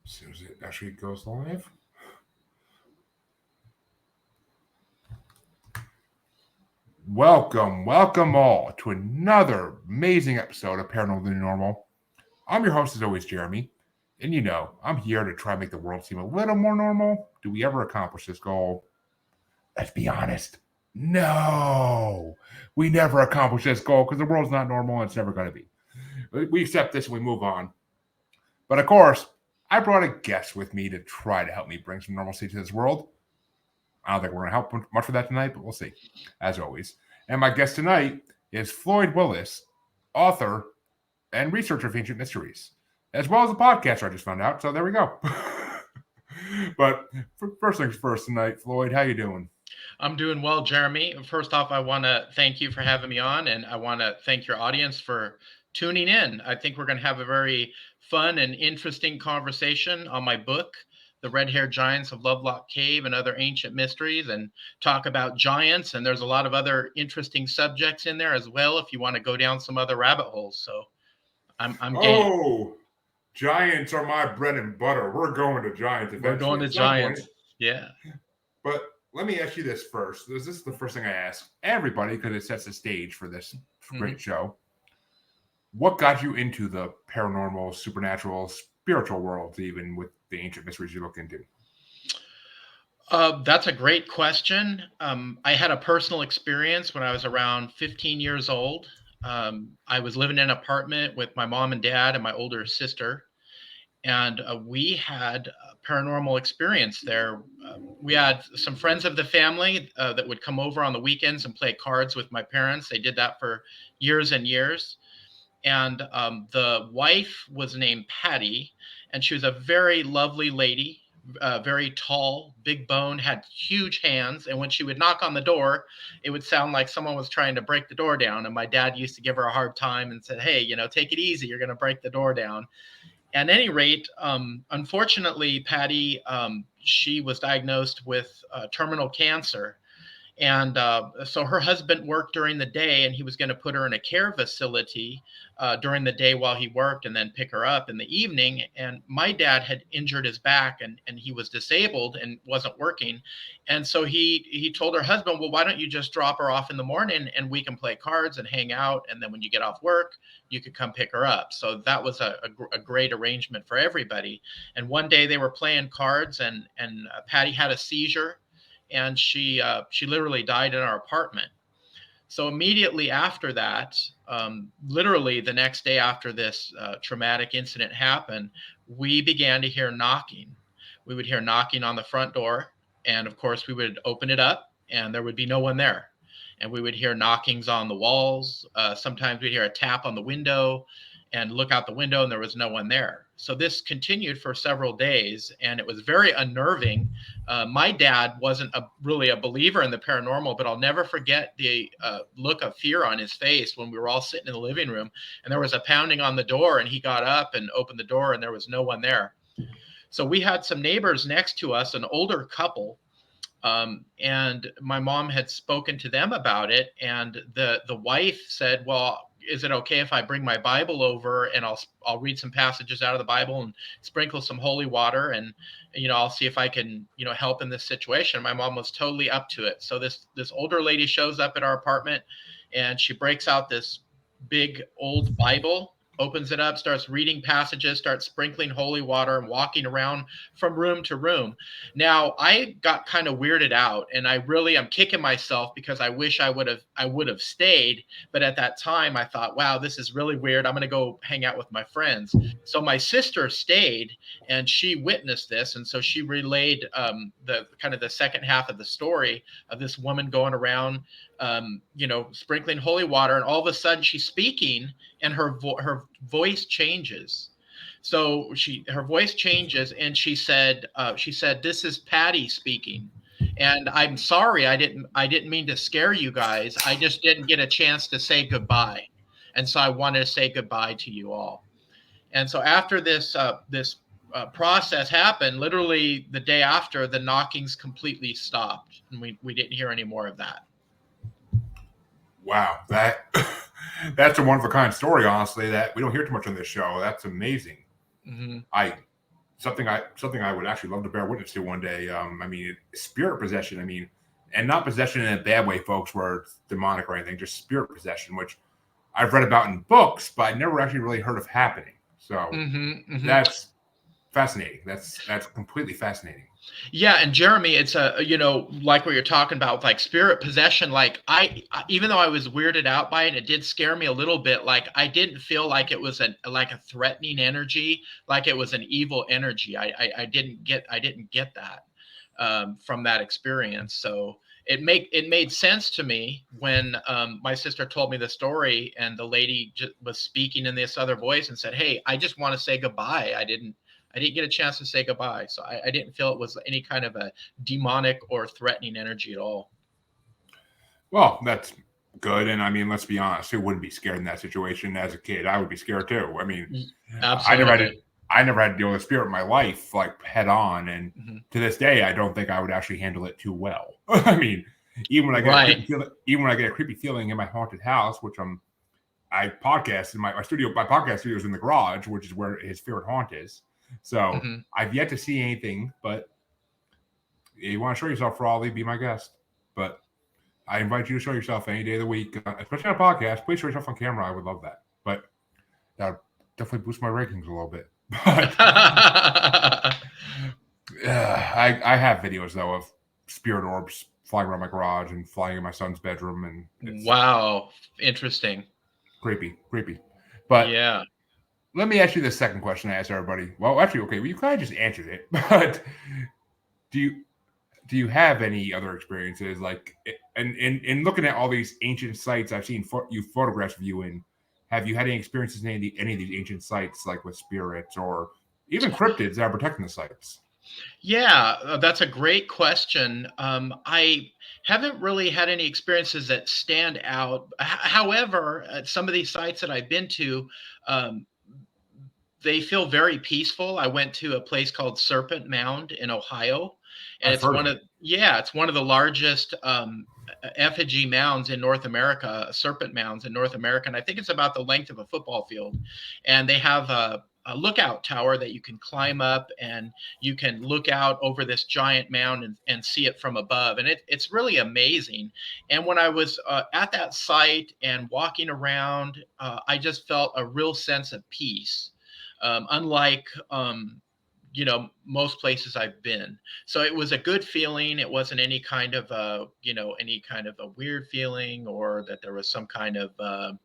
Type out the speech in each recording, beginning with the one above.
As soon as it actually goes live. Welcome all to another amazing episode of Paranormal Than Normal. I'm your host, as always, Jeremy. And I'm here to try to make the world seem a little more normal. Do we ever accomplish this goal? Let's be honest. No, we never accomplish this goal because the world's not normal and it's never going to be. We accept this and we move on. But of course, I brought a guest with me to try to help me bring some normalcy to this world. I don't think we're going to help much with that tonight, but we'll see, as always. And my guest tonight is Floyd Wills, author and researcher of ancient mysteries, as well as a podcaster I just found out. So there we go. But first things first tonight, Floyd, how you doing? I'm doing well, Jeremy. First off, I want to thank you for having me on, and I want to thank your audience for tuning in. I think we're going to have a very fun and interesting conversation on my book, The Red-Haired Giants of Lovelock Cave and Other Ancient Mysteries, and talk about giants. And there's a lot of other interesting subjects in there as well if you want to go down some other rabbit holes. So I'm game. Oh, giants are my bread and butter. We're going to giants We're going eventually to at some point. giants. Yeah. But let me ask you this first. This is the first thing I ask everybody because it sets the stage for this great show. What got you into the paranormal, supernatural, spiritual worlds, even with the ancient mysteries you look into? That's a great question. I had a personal experience when I was around 15 years old. I was living in an apartment with my mom and dad and my older sister, and we had a paranormal experience there. We had some friends of the family that would come over on the weekends and play cards with my parents. They did that for years and years. And the wife was named Patty, and she was a very lovely lady, very tall, big bone, had huge hands. And when she would knock on the door, it would sound like someone was trying to break the door down. And my dad used to give her a hard time and said, "Hey, take it easy. You're going to break the door down." At any rate, unfortunately, Patty, she was diagnosed with terminal cancer. And so her husband worked during the day, and he was going to put her in a care facility during the day while he worked and then pick her up in the evening. And my dad had injured his back, and he was disabled and wasn't working. And so he told her husband, "Well, why don't you just drop her off in the morning and we can play cards and hang out. And then when you get off work, you could come pick her up." So that was a great arrangement for everybody. And one day they were playing cards, and Patty had a seizure, and she literally died in our apartment. So immediately after that, literally the next day after this traumatic incident happened, we began to hear knocking. We would hear knocking on the front door, and of course we would open it up, and there would be no one there. And we would hear knockings on the walls. Sometimes we'd hear a tap on the window, and look out the window, and there was no one there. So this continued for several days, and it was very unnerving. My dad wasn't really a believer in the paranormal, but I'll never forget the look of fear on his face when we were all sitting in the living room, and there was a pounding on the door, and he got up and opened the door, and there was no one there. So we had some neighbors next to us, an older couple, and my mom had spoken to them about it, and the wife said, "Well, is it okay if I bring my Bible over and I'll read some passages out of the Bible and sprinkle some holy water, and I'll see if I can help in this situation?" My mom was totally up to it. So this older lady shows up at our apartment, and she breaks out this big old Bible, opens it up, starts reading passages, starts sprinkling holy water and walking around from room to room. Now, I got kind of weirded out, and I'm kicking myself because I wish I would have stayed. But at that time I thought, wow, this is really weird. I'm going to go hang out with my friends. So my sister stayed, and she witnessed this. And so she relayed the kind of the second half of the story of this woman going around, sprinkling holy water, and all of a sudden she's speaking, and her voice changes. So her voice changes, and she said, "This is Patty speaking, and I'm sorry, I didn't mean to scare you guys. I just didn't get a chance to say goodbye, and so I wanted to say goodbye to you all." And so after this process happened, literally the day after, the knockings completely stopped, and we didn't hear any more of that. Wow, that's a one of a kind story, honestly, that we don't hear too much on this show. That's amazing. Mm-hmm. I something I would actually love to bear witness to one day. I mean, spirit possession. I mean, and not possession in a bad way, folks, where it's demonic or anything. Just spirit possession, which I've read about in books, but I never actually really heard of happening. So that's fascinating. That's completely fascinating. Yeah, and Jeremy, it's like what you're talking about, like spirit possession. Like even though I was weirded out by it, it did scare me a little bit. Like I didn't feel like it was like a threatening energy, like it was an evil energy. I didn't get that from that experience. So it made sense to me when my sister told me the story, and the lady was speaking in this other voice and said, "Hey, I just want to say goodbye. I didn't get a chance to say goodbye." So I didn't feel it was any kind of a demonic or threatening energy at all. Well, that's good. And I mean, let's be honest, who wouldn't be scared in that situation? As a kid, I would be scared too. I mean, Absolutely. I never had to deal with spirit in my life, like head on. And to this day, I don't think I would actually handle it too well. I mean, even when I get a creepy feeling in my haunted house, which I podcast in my podcast studio is in the garage, which is where his favorite haunt is. So I've yet to see anything, but if you want to show yourself, Raleigh, be my guest. But I invite you to show yourself any day of the week, especially on a podcast. Please show yourself on camera. I would love that. But that would definitely boost my rankings a little bit. But I have videos though of spirit orbs flying around my garage and flying in my son's bedroom, and it's wow, interesting, creepy. But yeah, let me ask you the second question I asked everybody. Well, actually, okay, well, you kind of just answered it, but do you have any other experiences like in looking at all these ancient sites I've seen you photographs of you in? Have you had any experiences in any of these ancient sites, like with spirits or even cryptids that are protecting the sites? Yeah, that's a great question. I haven't really had any experiences that stand out. However, at some of these sites that I've been to, um, they feel very peaceful. I went to a place called Serpent Mound in Ohio, and I've heard of it. it's one of the largest effigy mounds in North America, serpent mounds in North America, and I think it's about the length of a football field. And they have a lookout tower that you can climb up, and you can look out over this giant mound and see it from above, and it's really amazing. And when I was at that site and walking around, I just felt a real sense of peace, unlike most places I've been. So it was a good feeling. It wasn't any kind of a weird feeling, or that there was some kind of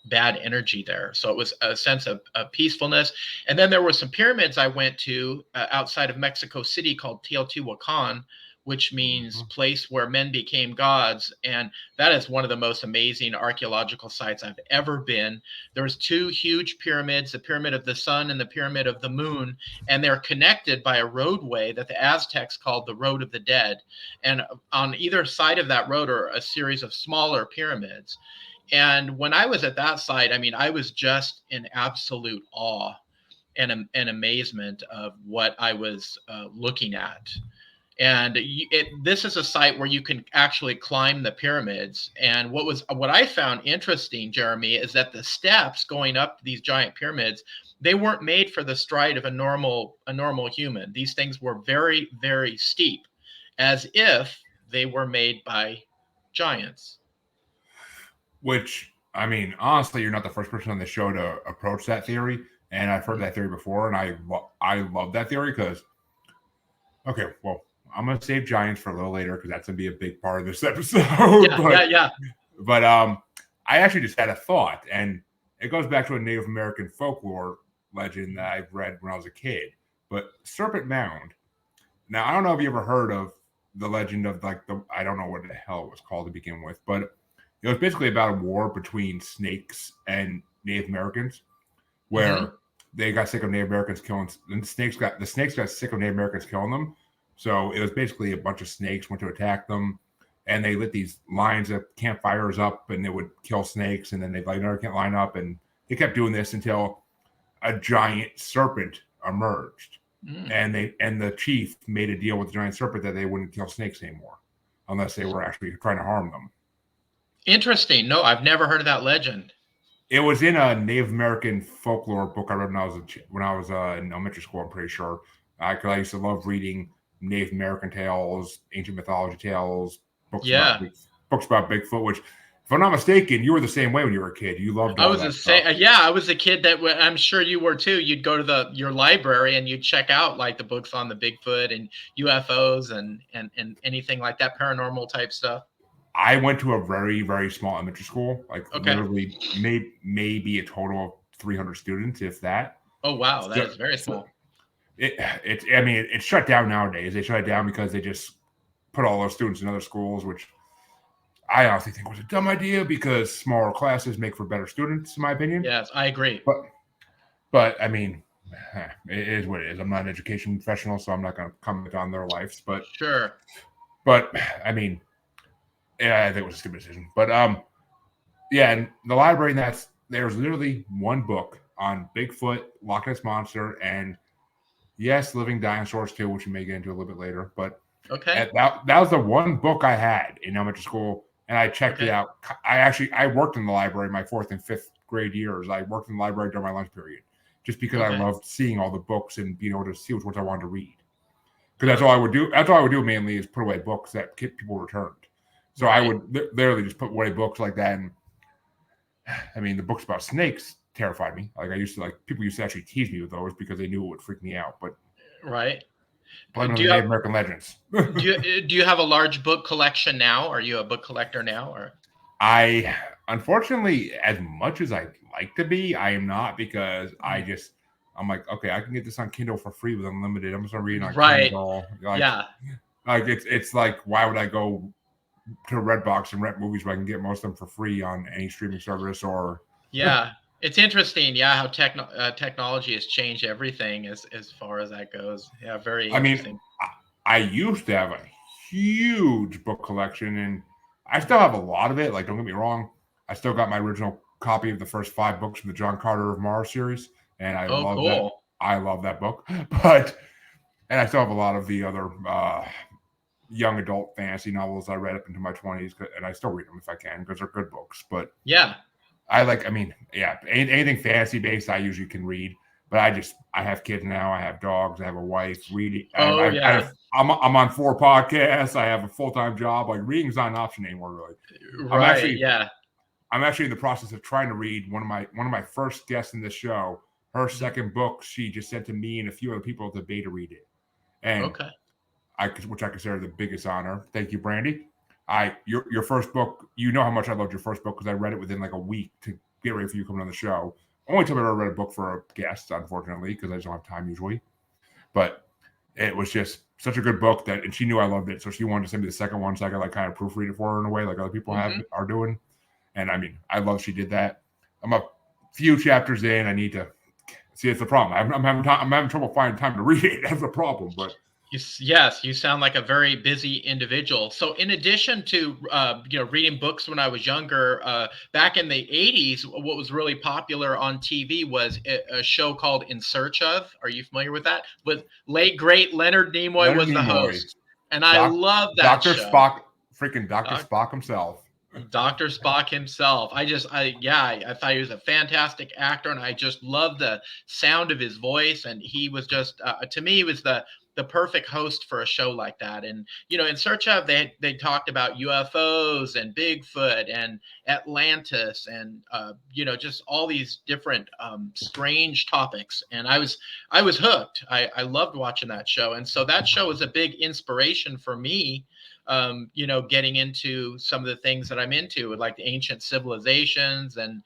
bad energy there. So it was a sense of peacefulness. And then there were some pyramids I went to outside of Mexico City called Teotihuacan, which means place where men became gods. And that is one of the most amazing archaeological sites I've ever been. There's two huge pyramids, the Pyramid of the Sun and the Pyramid of the Moon, and they're connected by a roadway that the Aztecs called the Road of the Dead. And on either side of that road are a series of smaller pyramids. And when I was at that site, I mean, I was just in absolute awe and amazement of what I was looking at. And this is a site where you can actually climb the pyramids. And what I found interesting, Jeremy, is that the steps going up these giant pyramids, they weren't made for the stride of a normal human. These things were very, very steep, as if they were made by giants. Which, I mean, honestly, you're not the first person on the show to approach that theory, and I've heard that theory before, and I love that theory because, okay, well, I'm gonna save giants for a little later because that's gonna be a big part of this episode. Yeah. But I actually just had a thought, and it goes back to a Native American folklore legend that I've read when I was a kid. But Serpent Mound. Now, I don't know if you ever heard of the legend of I don't know what the hell it was called to begin with, but it was basically about a war between snakes and Native Americans, where they got sick of Native Americans killing, and the snakes got sick of Native Americans killing them. So it was basically a bunch of snakes went to attack them, and they lit these lines of campfires up, and they would kill snakes, and then they'd light another line up, and they kept doing this until a giant serpent emerged, and the chief made a deal with the giant serpent that they wouldn't kill snakes anymore unless they were actually trying to harm them. Interesting. No, I've never heard of that legend. It was in a Native American folklore book I read when I was in elementary school. I'm pretty sure. I used to love reading Native American tales, ancient mythology tales, books about Yeah. books about Bigfoot. Which, if I'm not mistaken, you were the same way when you were a kid. You loved I all was the that stuff. same. Yeah, I was a kid that I'm sure you were too. You'd go to your library and you'd check out like the books on the Bigfoot and UFOs and anything like that, paranormal type stuff. I went to a very, very small elementary school, like Okay. literally maybe a total of 300 students, if that. Oh wow, that So, is very so small. I mean, it's shut down nowadays. They shut it down because they just put all those students in other schools, which I honestly think was a dumb idea because smaller classes make for better students, in my opinion. Yes, I agree. But I mean, it is what it is. I'm not an education professional, so I'm not going to comment on their lives. Sure. But I mean, yeah, I think it was a stupid decision. But yeah, and the library, there's literally one book on Bigfoot, Loch Ness Monster, and yes, living dinosaurs too, which we may get into a little bit later. But Okay. that was the one book I had in elementary school, and I checked it Okay. out. I worked in the library my 4th and 5th grade years. I worked in the library during my lunch period, just because I Okay. loved seeing all the books and being able to see which ones I wanted to read. Because that's all I would do. That's all I would do mainly is put away books that people returned. So I Right. would literally just put away books like that. And I mean, the books about snakes terrified me. Like people used to actually tease me with those because they knew it would freak me out. But Right. blame it on Do the you have Native American legends. do you have a large book collection now? Are you a book collector now or I unfortunately, as much as I like to be, I am not because I'm like, okay, I can get this on Kindle for free with unlimited. I'm just gonna read it on Right. Kindle. Yeah. Like it's like why would I go to Redbox and rent movies when I can get most of them for free on any streaming service or Yeah. It's interesting, yeah, how technology has changed everything as far as that goes. Yeah, very I mean, interesting. I used to have a huge book collection and I still have a lot of it. Like, don't get me wrong, I still got my original copy of the first 5 books from the John Carter of Mars series, and I Oh, love that. cool. I love that book, but and I still have a lot of the other young adult fantasy novels I read up into my 20s, and I still read them if I can because they're good books. But Yeah. I mean, yeah, anything fantasy based I usually can read. But I have kids now. I have dogs. I have a wife. Reading. Oh, yeah. I'm on 4 podcasts. I have a full time job. Like reading's not an option anymore, really. I'm Right, actually yeah. I'm actually in the process of trying to read one of my first guests in this show. Her Mhm. second book, she just sent to me and a few other people at the beta read it, and Okay. which I consider the biggest honor. Thank you, Brandy. Your first book. You know how much I loved your first book because I read it within like a week to get ready for you coming on the show. Only time I ever read a book for a guest, unfortunately, because I just don't have time usually. But it was just such a good book and she knew I loved it, so she wanted to send me the second one so I could like kind of proofread it for her in a way like other people Mhm. are doing. And I mean, I love she did that. I'm a few chapters in. I need to see. It's the problem. I'm having trouble finding time to read it. That's the problem. But Yes, you sound like a very busy individual. So, in addition to reading books when I was younger, back in the '80s, what was really popular on TV was a show called In Search of. Are you familiar with that? With late great Leonard Nimoy Leonard was the Nimoy, host, and I Doc, love that Doctor show. Spock, freaking Doctor Doc, Spock himself. Dr. Spock himself. I thought he was a fantastic actor, and I just loved the sound of his voice. And he was just, to me, he was the perfect host for a show like that. And In Search of, they talked about UFOs and Bigfoot and Atlantis, and just all these different strange topics. And I was hooked. I loved watching that show, and so that show was a big inspiration for me, getting into some of the things that I'm into, like the ancient civilizations and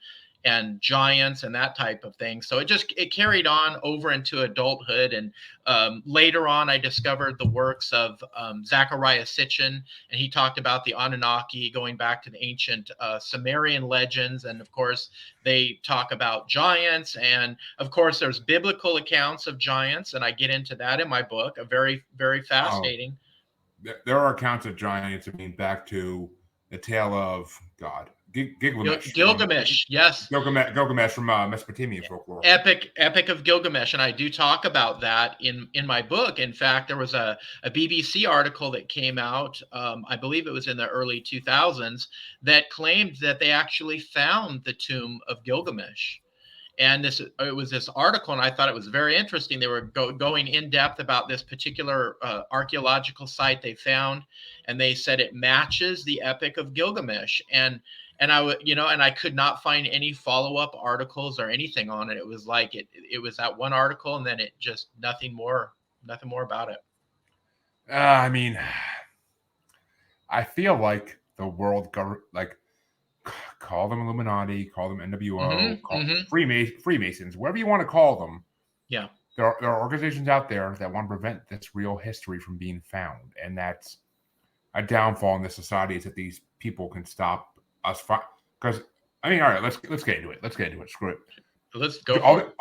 giants and that type of thing. So it carried on over into adulthood, and later on, I discovered the works of Zachariah Sitchin, and he talked about the Anunnaki, going back to the ancient Sumerian legends, and of course, they talk about giants, and of course, there's biblical accounts of giants, and I get into that in my book. A very, very Oh, fascinating. there are accounts of giants. I mean, back to the tale of God, Gilgamesh from Gilgamesh, yes. Gilgamesh from Mesopotamian folklore. Epic of Gilgamesh, and I do talk about that in my book. In fact, there was a BBC article that came out, I believe it was in the early 2000s, that claimed that they actually found the tomb of Gilgamesh. And it was this article, and I thought it was very interesting. They were going in depth about this particular archaeological site they found, and they said it matches the Epic of Gilgamesh. And I would, and I could not find any follow-up articles or anything on it. It was like it was that one article, and then it just nothing more about it. I mean, I feel like the world government, like, call them Illuminati, call them NWO, call them Freemasons, whatever you want to call them. Yeah, there are organizations out there that want to prevent this real history from being found, and that's a downfall in this society. Is that these people can stop us because I mean, all right, let's get into it. Screw it. Let's go.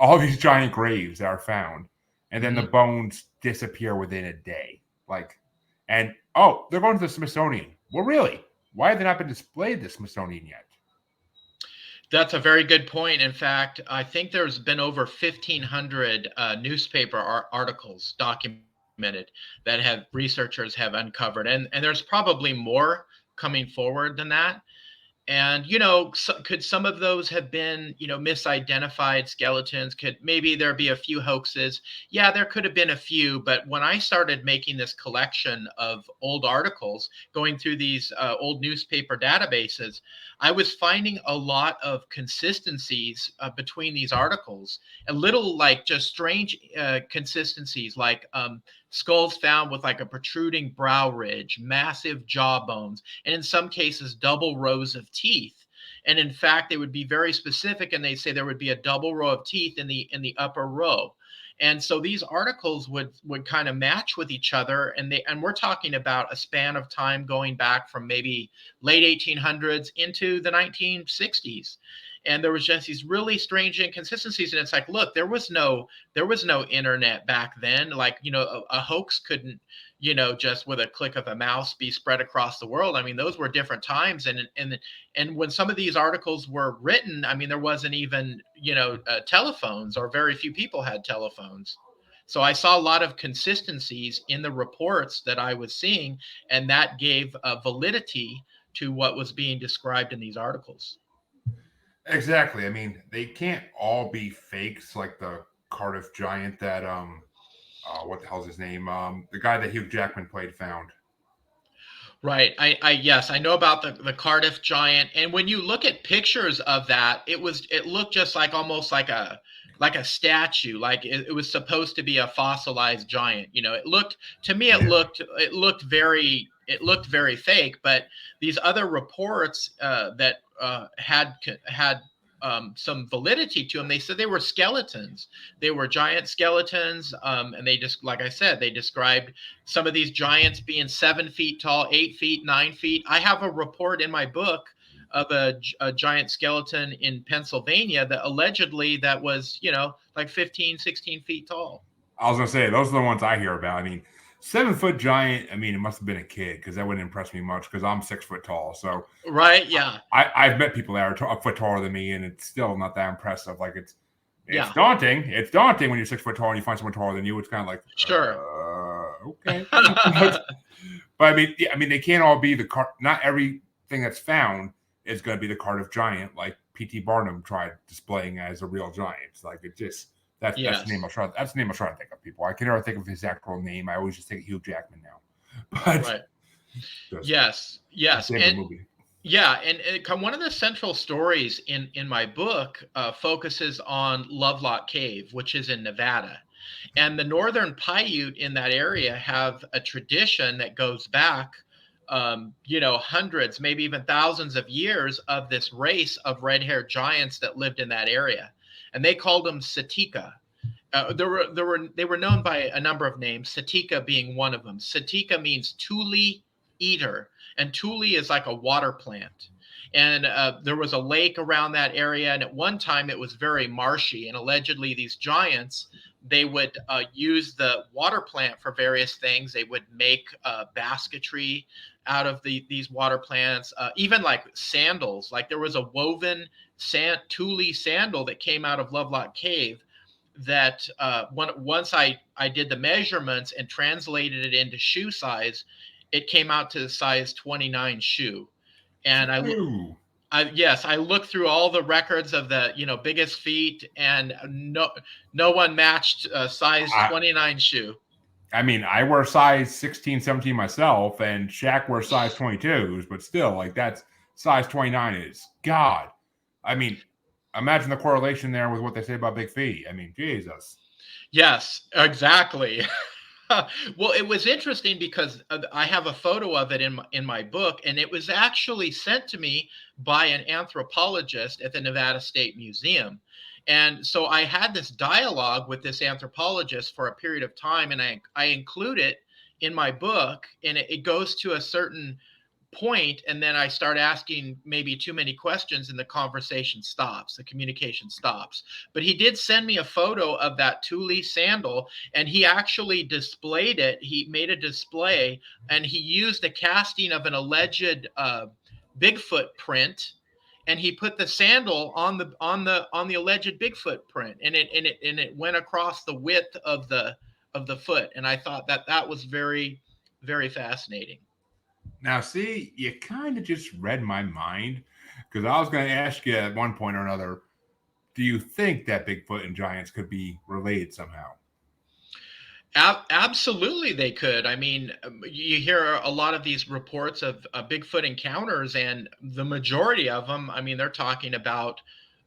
All these giant graves that are found, and then the bones disappear within a day. Like, and they're going to the Smithsonian. Well, really? Why have they not been displayed at the Smithsonian yet? That's a very good point. In fact, I think there's been over 1,500 newspaper articles documented that researchers have uncovered, and there's probably more coming forward than that. And, could some of those have been, misidentified skeletons? Could maybe there be a few hoaxes? Yeah, there could have been a few. But when I started making this collection of old articles, going through these old newspaper databases, I was finding a lot of consistencies between these articles, a little like just strange consistencies, like skulls found with like a protruding brow ridge, massive jaw bones, and in some cases, double rows of teeth. And in fact, they would be very specific, and they say there would be a double row of teeth in the upper row. And so these articles would kind of match with each other, and we're talking about a span of time going back from maybe late 1800s into the 1960s. And there was just these really strange inconsistencies. And it's like, look, there was no internet back then. Like, a hoax couldn't, just with a click of a mouse be spread across the world. I mean, those were different times. And when some of these articles were written, I mean, there wasn't even, telephones, or very few people had telephones. So I saw a lot of consistencies in the reports that I was seeing, and that gave validity to what was being described in these articles. Exactly. I mean, they can't all be fakes, like the Cardiff Giant that what the hell's his name? The guy that Hugh Jackman played found. Right. Yes, I know about the Cardiff Giant. And when you look at pictures of that, it looked just like almost like a statue, like it was supposed to be a fossilized giant. It looked to me, it looked very fake. But these other reports that had some validity to them, they said they were skeletons. They were giant skeletons, and they just, like I said, they described some of these giants being 7 feet tall, 8 feet, 9 feet. I have a report in my book of a giant skeleton in Pennsylvania that allegedly that was, like 15, 16 feet tall. I was gonna say, those are the ones I hear about. I mean, 7-foot giant, I mean, it must have been a kid, because that wouldn't impress me much, because I'm 6 foot tall. So right, yeah. I've met people that are a foot taller than me, and it's still not that impressive. Like, it's daunting. It's daunting when you're 6 foot tall and you find someone taller than you. It's kind of like, okay. But I mean, they can't all be not everything that's found is going to be the Cardiff Giant, like P.T. Barnum tried displaying as a real giant. Like, it just. That's the name I'm trying to think of, people. I can never think of his actual name. I always just think of Hugh Jackman now. But right. Yes. And, and one of the central stories in my book focuses on Lovelock Cave, which is in Nevada. And the Northern Paiute in that area have a tradition that goes back hundreds, maybe even thousands of years, of this race of red-haired giants that lived in that area. And they called them Satika. They were known by a number of names, Satika being one of them. Satika means tule eater, and tule is like a water plant. And there was a lake around that area, and at one time it was very marshy. And allegedly, these giants, they would use the water plant for various things. They would make basketry out of these water plants, even like sandals. Like there was a woven Thule sandal that came out of Lovelock Cave that once I did the measurements and translated it into shoe size, it came out to the size 29 shoe. And yes, I looked through all the records of the biggest feet, and no one matched size 29 shoe. I mean, I wear size 16, 17 myself, and Shaq wears size 22s, but still, like, that's size 29 is God. I mean, imagine the correlation there with what they say about big feet. I mean, Jesus. Yes, exactly. Well, it was interesting because I have a photo of it in my book, and it was actually sent to me by an anthropologist at the Nevada State Museum. And so I had this dialogue with this anthropologist for a period of time, and I include it in my book, and it goes to a certain point, and then I start asking maybe too many questions, and the conversation stops, the communication stops. But he did send me a photo of that Thule sandal, and he actually displayed it. He made a display, and he used a casting of an alleged Bigfoot print, and he put the sandal on the alleged Bigfoot print, and it went across the width of the foot. And I thought that was very, very fascinating. Now, see, you kind of just read my mind, because I was going to ask you at one point or another, do you think that Bigfoot and giants could be related somehow? Absolutely, they could. I mean, you hear a lot of these reports of Bigfoot encounters, and the majority of them, I mean, they're talking about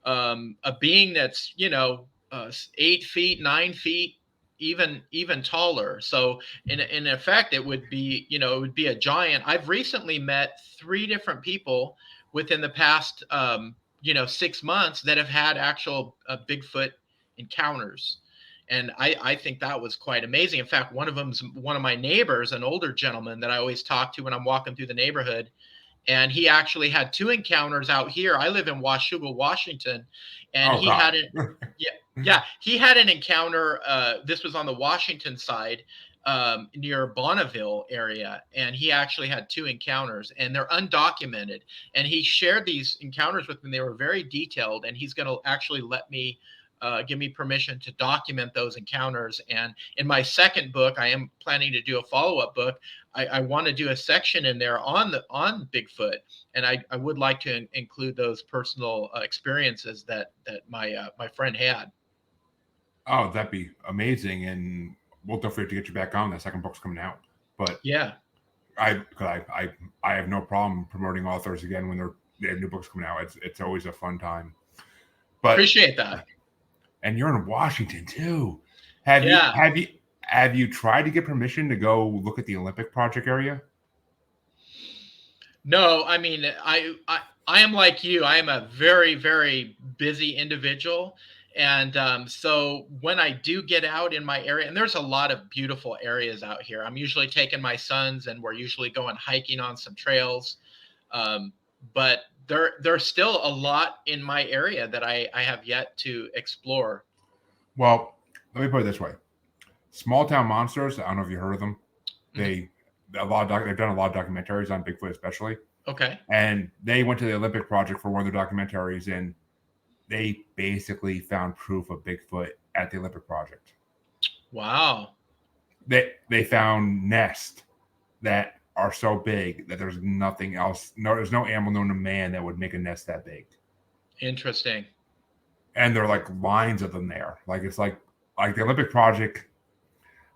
a being that's 8 feet, 9 feet, even taller. So in effect, it would be a giant. I've recently met 3 different people within the past 6 months that have had actual Bigfoot encounters. And I think that was quite amazing. In fact, one of them's one of my neighbors, an older gentleman that I always talk to when I'm walking through the neighborhood. And he actually had 2 encounters out here. I live in Washougal, Washington, and he had he had an encounter. This was on the Washington side, near Bonneville area, and he actually had 2 encounters, and they're undocumented. And he shared these encounters with me. They were very detailed, and he's going to actually let me give me permission to document those encounters. And in my second book, I am planning to do a follow-up book. I want to do a section in there on Bigfoot, and I would like to include those personal experiences that my friend had. Oh, that'd be amazing, and we'll definitely get you back on. That second book's coming out, but yeah, I have no problem promoting authors again when they have new books coming out. It's always a fun time. But appreciate that. And you're in Washington too. Have you tried to get permission to go look at the Olympic Project area? No, I mean, I am like you. I am a very, very busy individual. And so when I do get out in my area, and there's a lot of beautiful areas out here, I'm usually taking my sons, and we're usually going hiking on some trails. But there's still a lot in my area that I have yet to explore. Well, let me put it this way. Small Town Monsters, I don't know if you heard of them. They've done a lot of documentaries on Bigfoot especially. Okay. And they went to the Olympic Project for one of their documentaries, and they basically found proof of Bigfoot at the Olympic Project. Wow. They found nests that are so big that there's nothing else. No, there's no animal known to man that would make a nest that big. Interesting. And there are like lines of them there. Like it's like the Olympic Project.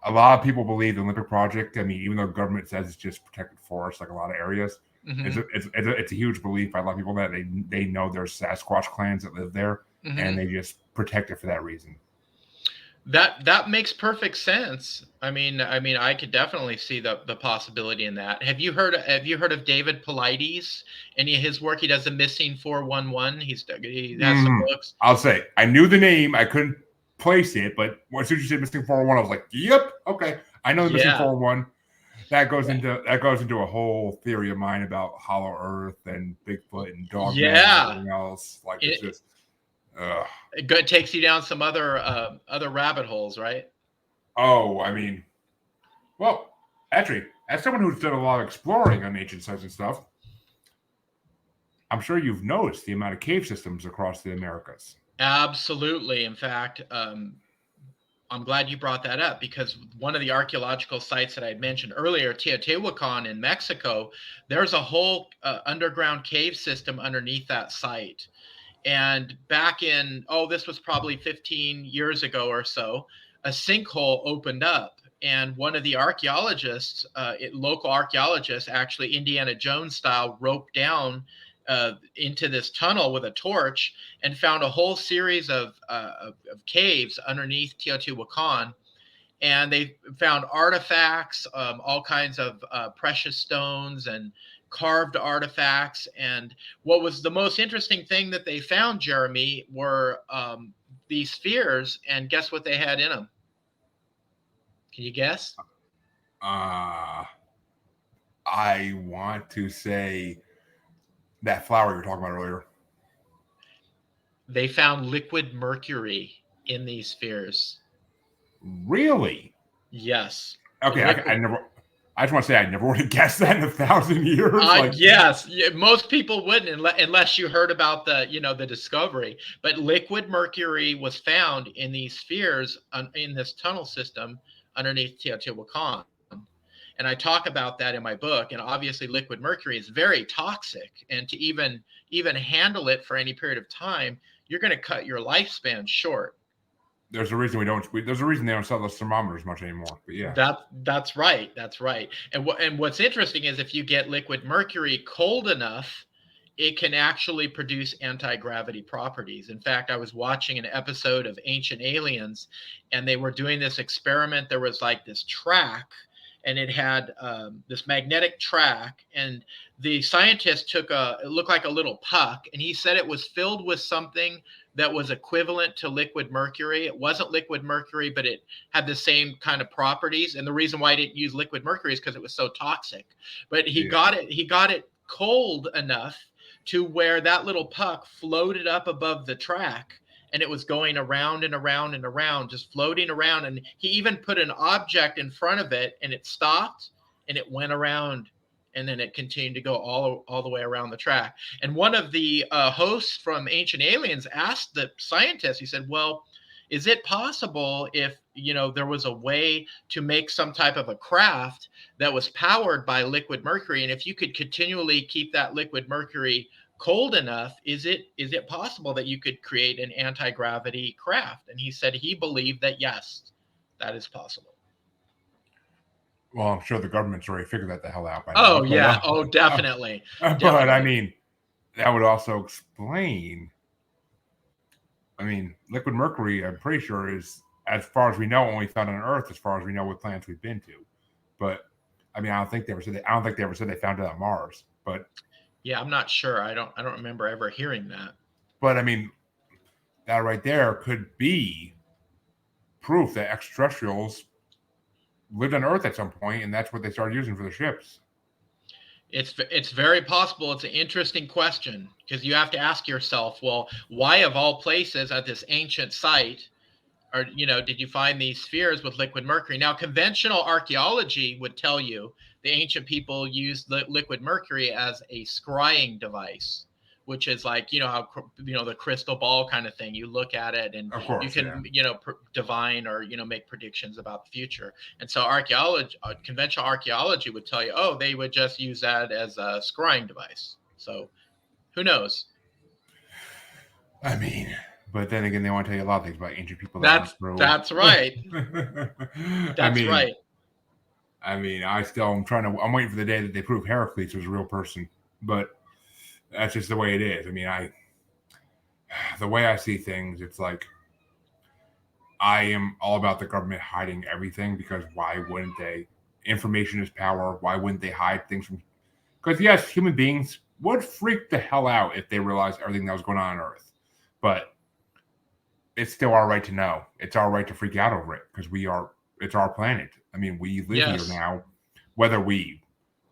A lot of people believe the Olympic Project. I mean, even though the government says it's just protected forest, like a lot of areas, it's a huge belief by a lot of people that they know there's Sasquatch clans that live there, and they just protect it for that reason. That makes perfect sense. I mean, I could definitely see the possibility in that. Have you heard of David Paulides? Any of his work? He does the Missing 411. He has some books. I'll say I knew the name. I couldn't place it, but as soon as you said Missing 411, I was like, "Yep, okay, I know the Missing 411." that goes into a whole theory of mine about Hollow Earth and Bigfoot and Dogman and everything else. Like it's just, it takes you down some other rabbit holes, right? Oh, I mean, well, actually, as someone who's done a lot of exploring on ancient sites and stuff, I'm sure you've noticed the amount of cave systems across the Americas. Absolutely. In fact, I'm glad you brought that up, because one of the archaeological sites that I had mentioned earlier, Teotihuacan in Mexico, there's a whole underground cave system underneath that site. And back in, this was probably 15 years ago or so, a sinkhole opened up. And one of the archaeologists, local archaeologists, actually Indiana Jones style, roped down into this tunnel with a torch and found a whole series of caves underneath Teotihuacan. And they found artifacts, all kinds of precious stones and carved artifacts. And what was the most interesting thing that they found, Jeremy, were these spheres. And guess what they had in them? Can you guess? I want to say that flower you were talking about earlier. They found liquid mercury in these spheres. Really? Yes. Okay, I just want to say I never would have guessed that in 1,000 years. Yes, most people wouldn't unless you heard about the discovery. But liquid mercury was found in these spheres in this tunnel system underneath Teotihuacan. And I talk about that in my book. And obviously, liquid mercury is very toxic. And to even handle it for any period of time, you're going to cut your lifespan short. There's a reason there's a reason they don't sell those thermometers much anymore. But yeah, that's right. And what's interesting is if you get liquid mercury cold enough, it can actually produce anti-gravity properties. In fact, I was watching an episode of Ancient Aliens, and they were doing this experiment. There was like this track, and it had this magnetic track, and the scientist it looked like a little puck, and he said it was filled with something that was equivalent to liquid mercury. It wasn't liquid mercury, but it had the same kind of properties. And the reason why I didn't use liquid mercury is because it was so toxic. But he got it cold enough to where that little puck floated up above the track, and it was going around and around and around, just floating around. And he even put an object in front of it, and it stopped, and it went around, and then it continued to go all the way around the track. And one of the hosts from Ancient Aliens asked the scientist, he said, well, is it possible if, there was a way to make some type of a craft that was powered by liquid mercury, and if you could continually keep that liquid mercury cold enough, is it possible that you could create an anti-gravity craft? And he said he believed that, yes, that is possible. Well, I'm sure the government's already figured that the hell out by now. Oh, yeah. Definitely. But Definitely. I mean, that would also explain. I mean, liquid mercury, I'm pretty sure, is, as far as we know, only found on Earth, as far as we know what planets we've been to. But I mean, I don't think they ever said they found it on Mars. But yeah, I'm not sure. I don't remember ever hearing that. But I mean, that right there could be proof that extraterrestrials lived on Earth at some point, and that's what they started using for the ships. It's very possible. It's an interesting question, because you have to ask yourself, well, why of all places at this ancient site did you find these spheres with liquid mercury? Now, conventional archaeology would tell you the ancient people used liquid mercury as a scrying device, which is like, how, the crystal ball kind of thing. You look at it and you can, divine or, make predictions about the future. And so conventional archaeology would tell you, they would just use that as a scrying device. So who knows? I mean, but then again, they want to tell you a lot of things about ancient people. That's right. Right. I mean, I'm waiting for the day that they prove Heracles was a real person, but that's just the way it is. I mean, the way I see things, it's like I am all about the government hiding everything, because why wouldn't they? Information is power. Why wouldn't they hide things from? Because yes, human beings would freak the hell out if they realized everything that was going on Earth, but it's still our right to know. It's our right to freak out over it, because it's our planet. I mean, we live here now. whether we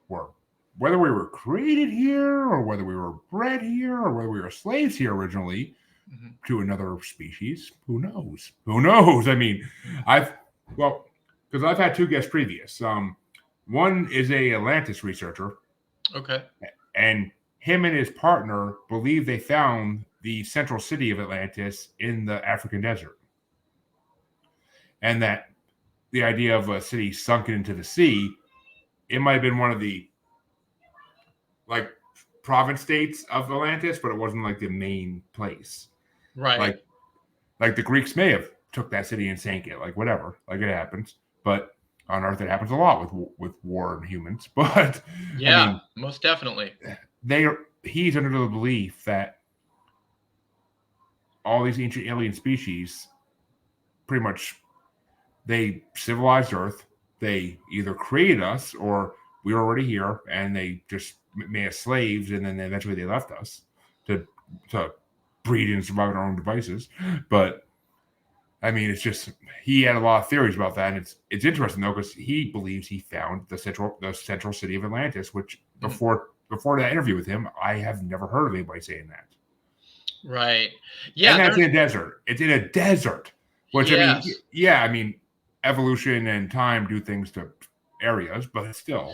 were created here, or whether we were bred here, or whether we were slaves here originally to another species. Who knows? Who knows? I mean, because I've had two guests previous. One is a Atlantis researcher. Okay. And him and his partner believe they found the central city of Atlantis in the African desert. And that the idea of a city sunken into the sea, it might have been one of the like province states of Atlantis, but it wasn't like the main place. Right. Like the Greeks may have took that city and sank it, like whatever, like it happens. But on Earth, it happens a lot with war and humans. But yeah, I mean, most definitely. He's under the belief that all these ancient alien species, pretty much, they civilized Earth. They either created us, or we were already here, and they just made us slaves, and then eventually they left us to breed and survive on our own devices. But I mean, it's just, he had a lot of theories about that, and it's interesting though, because he believes he found the central city of Atlantis, which before that interview with him, I have never heard of anybody saying that. Right. Yeah. And that's in a desert. It's in a desert, which yes. I mean, evolution and time do things to areas, but still.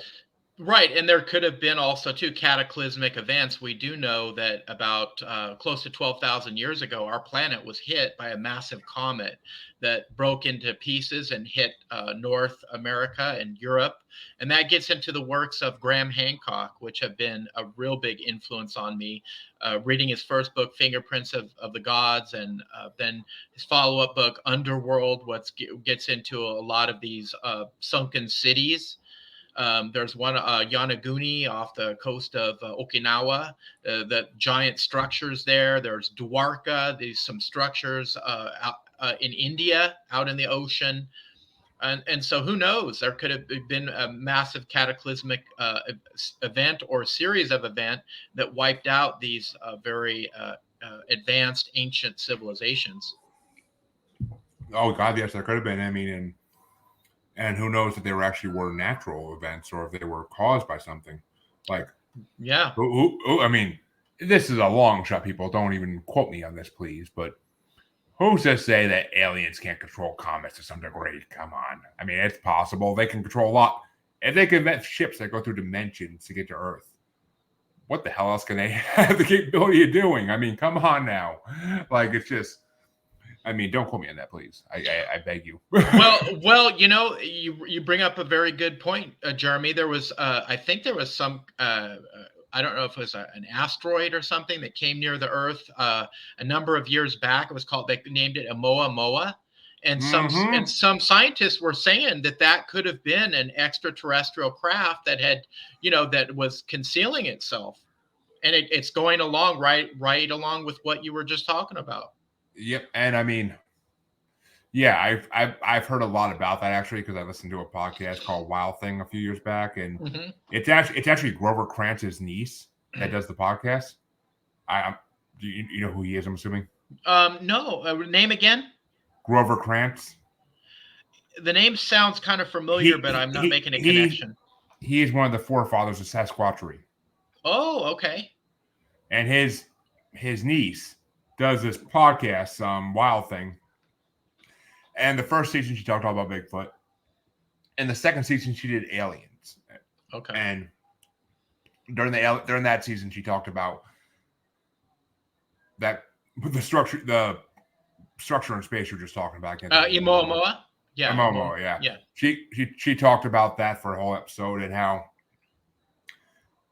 Right. And there could have been also too cataclysmic events. We do know that about close to 12,000 years ago, our planet was hit by a massive comet that broke into pieces and hit North America and Europe. And that gets into the works of Graham Hancock, which have been a real big influence on me. Reading his first book, Fingerprints of the Gods, and then his follow-up book, Underworld, what gets into a lot of these sunken cities. There's one, Yonaguni, off the coast of Okinawa, the giant structures there. There's Dwarka, there's some structures in India, out in the ocean. And so who knows? There could have been a massive cataclysmic event or series of events that wiped out these very advanced ancient civilizations. Oh, God, yes, there could have been. I mean, and who knows if they were natural events or if they were caused by something. Like, yeah. I mean, this is a long shot, people. Don't even quote me on this, please. But who's to say that aliens can't control comets to some degree? Come on. I mean, it's possible. They can control a lot. If they can invent ships that go through dimensions to get to Earth, what the hell else can they have the capability of doing? I mean, come on now. Like, it's just... I mean, don't quote me on that, please. I beg you. well, you bring up a very good point, Jeremy. There was, I think there was some, I don't know if it was an asteroid or something that came near the Earth a number of years back. They named it Oumuamua, and some scientists were saying that could have been an extraterrestrial craft that had, that was concealing itself, and it's going along right along with what you were just talking about. Yep, and I mean, yeah, I've heard a lot about that actually, because I listened to a podcast called Wild Thing a few years back, and it's actually Grover Krantz's niece that does the podcast. Do you know who he is? I'm assuming. No, name again. Grover Krantz. The name sounds kind of familiar, but I'm not making a connection. He is one of the forefathers of Sasquatchery. Oh, okay. And his niece does this podcast, Wild Thing. And the first season she talked all about Bigfoot. And the second season she did aliens. Okay. And during that season she talked about that the structure in space you're just talking about. Oumuamua. Yeah. Oumuamua, yeah. She talked about that for a whole episode, and how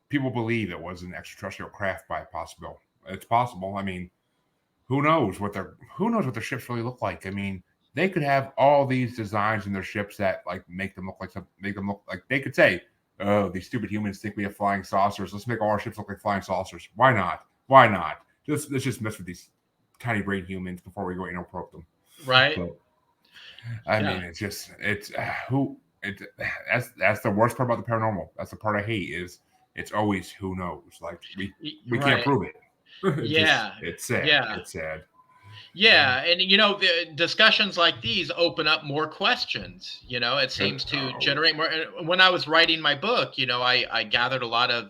people believe it was an extraterrestrial craft by possible. It's possible. I mean, who knows what their ships really look like? I mean, they could have all these designs in their ships that like make them look like they could say, "Oh, these stupid humans think we have flying saucers. Let's make all our ships look like flying saucers." Why not? Let's just mess with these tiny brain humans before we go probe them. Right. So, I mean, that's the worst part about the paranormal. That's the part I hate, is it's always who knows. Like we can't prove it. Yeah. It's sad. Yeah. It's sad. Yeah, and the discussions like these open up more questions. It seems to Oh, generate more. And when I was writing my book, I gathered a lot of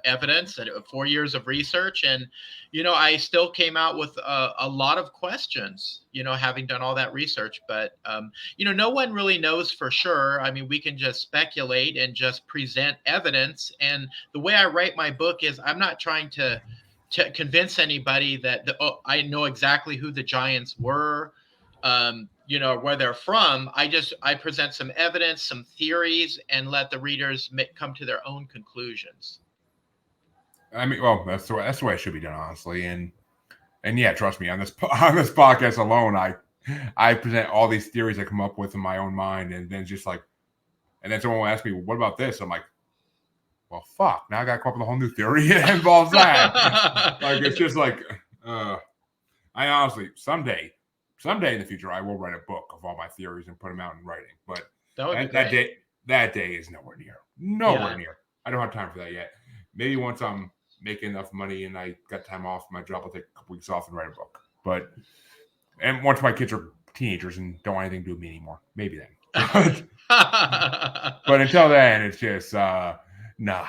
evidence and 4 years of research, and I still came out with a lot of questions. Having done all that research, but no one really knows for sure. I mean, we can just speculate and just present evidence. And the way I write my book is, I'm not trying to convince anybody that I know exactly who the Giants were, where they're from. I present some evidence, some theories, and let the readers come to their own conclusions. I mean, well, that's the way it should be done, honestly. And yeah, trust me, on this on this podcast alone, I present all these theories I come up with in my own mind, and then just like, and then someone will ask me, well, "What about this?" I'm like, "Well, fuck! Now I got to come up with a whole new theory that involves that." Like it's just like, I honestly someday in the future, I will write a book of all my theories and put them out in writing. But That would be that great. that day is nowhere near, nowhere Yeah. near. I don't have time for that yet. Maybe once I'm making enough money and I got time off my job, I'll take a couple weeks off and write a book. But and once my kids are teenagers and don't want anything to do with me anymore, maybe then. But until then, it's just nah.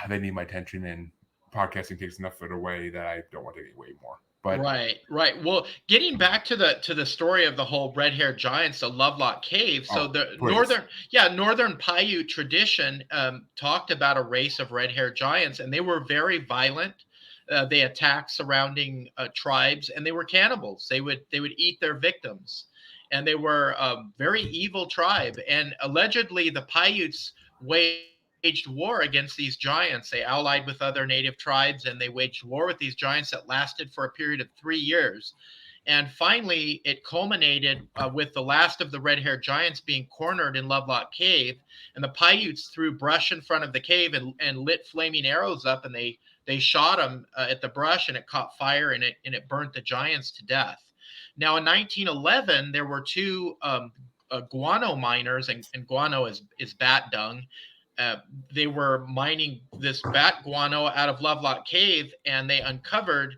They need my attention, and podcasting takes enough of it away that I don't want to take it away more. But Right, right. Well, getting back to the story of the whole red-haired giants, the Lovelock Cave. So oh, the please, northern Paiute tradition talked about a race of red-haired giants, and they were very violent. They attacked surrounding tribes, and they were cannibals. They would eat their victims, and they were a very evil tribe. And allegedly, the Paiutes waged war against these giants. They allied with other native tribes, and they waged war with these giants that lasted for a period of 3 years. And finally, it culminated with the last of the red-haired giants being cornered in Lovelock Cave, and the Paiutes threw brush in front of the cave and lit flaming arrows up, and they shot them at the brush, and it caught fire, and it burnt the giants to death. Now, in 1911, there were two guano miners, and guano is bat dung. uh, they were mining this bat guano out of Lovelock Cave, and they uncovered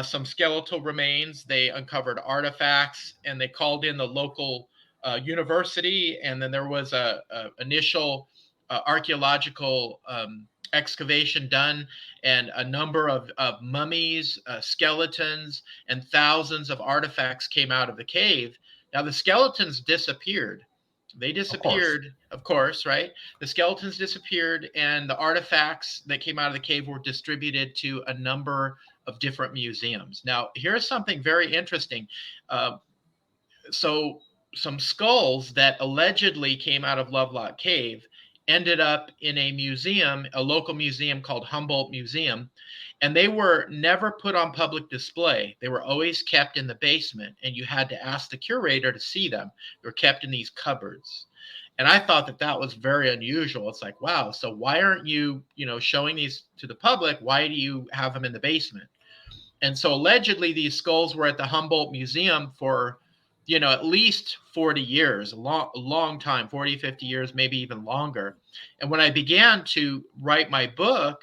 some skeletal remains. They uncovered artifacts, and they called in the local university. And then there was a initial archaeological excavation done, and a number of mummies, skeletons, and thousands of artifacts came out of the cave. Now the skeletons disappeared. They of course. disappeared, of course, right? The skeletons disappeared, and the artifacts that came out of the cave were distributed to a number of different museums. Now, here's something very interesting. Uh, so, some skulls that allegedly came out of Lovelock Cave ended up in a museum, a local museum called Humboldt Museum, and they were never put on public display. They were always kept in the basement, and you had to ask the curator to see them. They were kept in these cupboards. And I thought that was very unusual. It's like, wow, so why aren't you, showing these to the public? Why do you have them in the basement? And so allegedly these skulls were at the Humboldt Museum for, at least 40 years, a long time, 40, 50 years, maybe even longer. And when I began to write my book,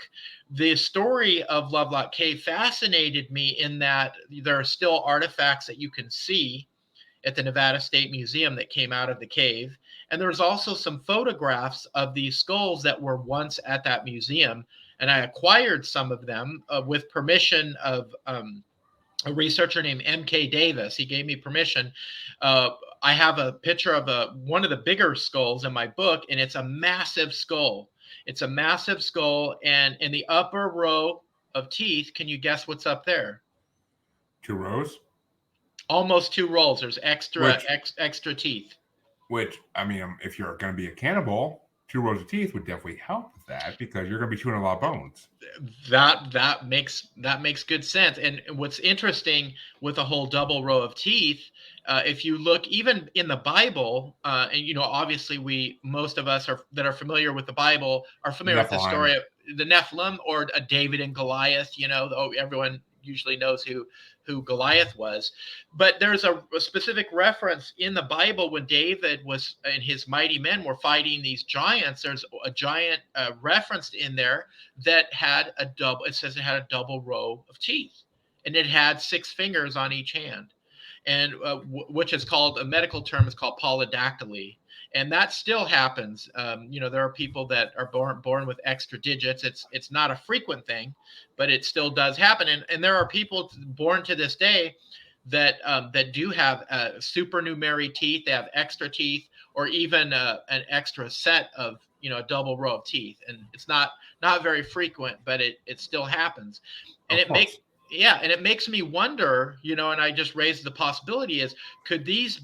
the story of Lovelock Cave fascinated me in that there are still artifacts that you can see at the Nevada State Museum that came out of the cave. And there's also some photographs of these skulls that were once at that museum. And I acquired some of them with permission of a researcher named M.K. Davis. He gave me permission. I have a picture of one of the bigger skulls in my book, and it's a massive skull. It's a massive skull, and in the upper row of teeth, can you guess what's up there? 2 rows, Almost two rolls. There's extra which extra teeth. I mean, if you're going to be a cannibal, 2 rows of teeth would definitely help with that because you're going to be chewing a lot of bones. That makes good sense. And what's interesting with a whole double row of teeth, if you look even in the Bible, and obviously most of us that are familiar with the Bible are familiar with the Nephilim. story of the Nephilim or David and Goliath. Everyone usually knows who Goliath was. But there's a specific reference in the Bible when David and his mighty men were fighting these giants. There's a giant referenced in there that had it says it had a double row of teeth, and it had 6 fingers on each hand. and which is called, a medical term is called polydactyly. And that still happens. There are people that are born with extra digits. It's not a frequent thing, but it still does happen. And there are people born to this day that do have supernumerary teeth. They have extra teeth, or even an extra set of, a double row of teeth. And it's not very frequent, but it still happens. And Of course. and it makes me wonder, and I just raised the possibility, is could these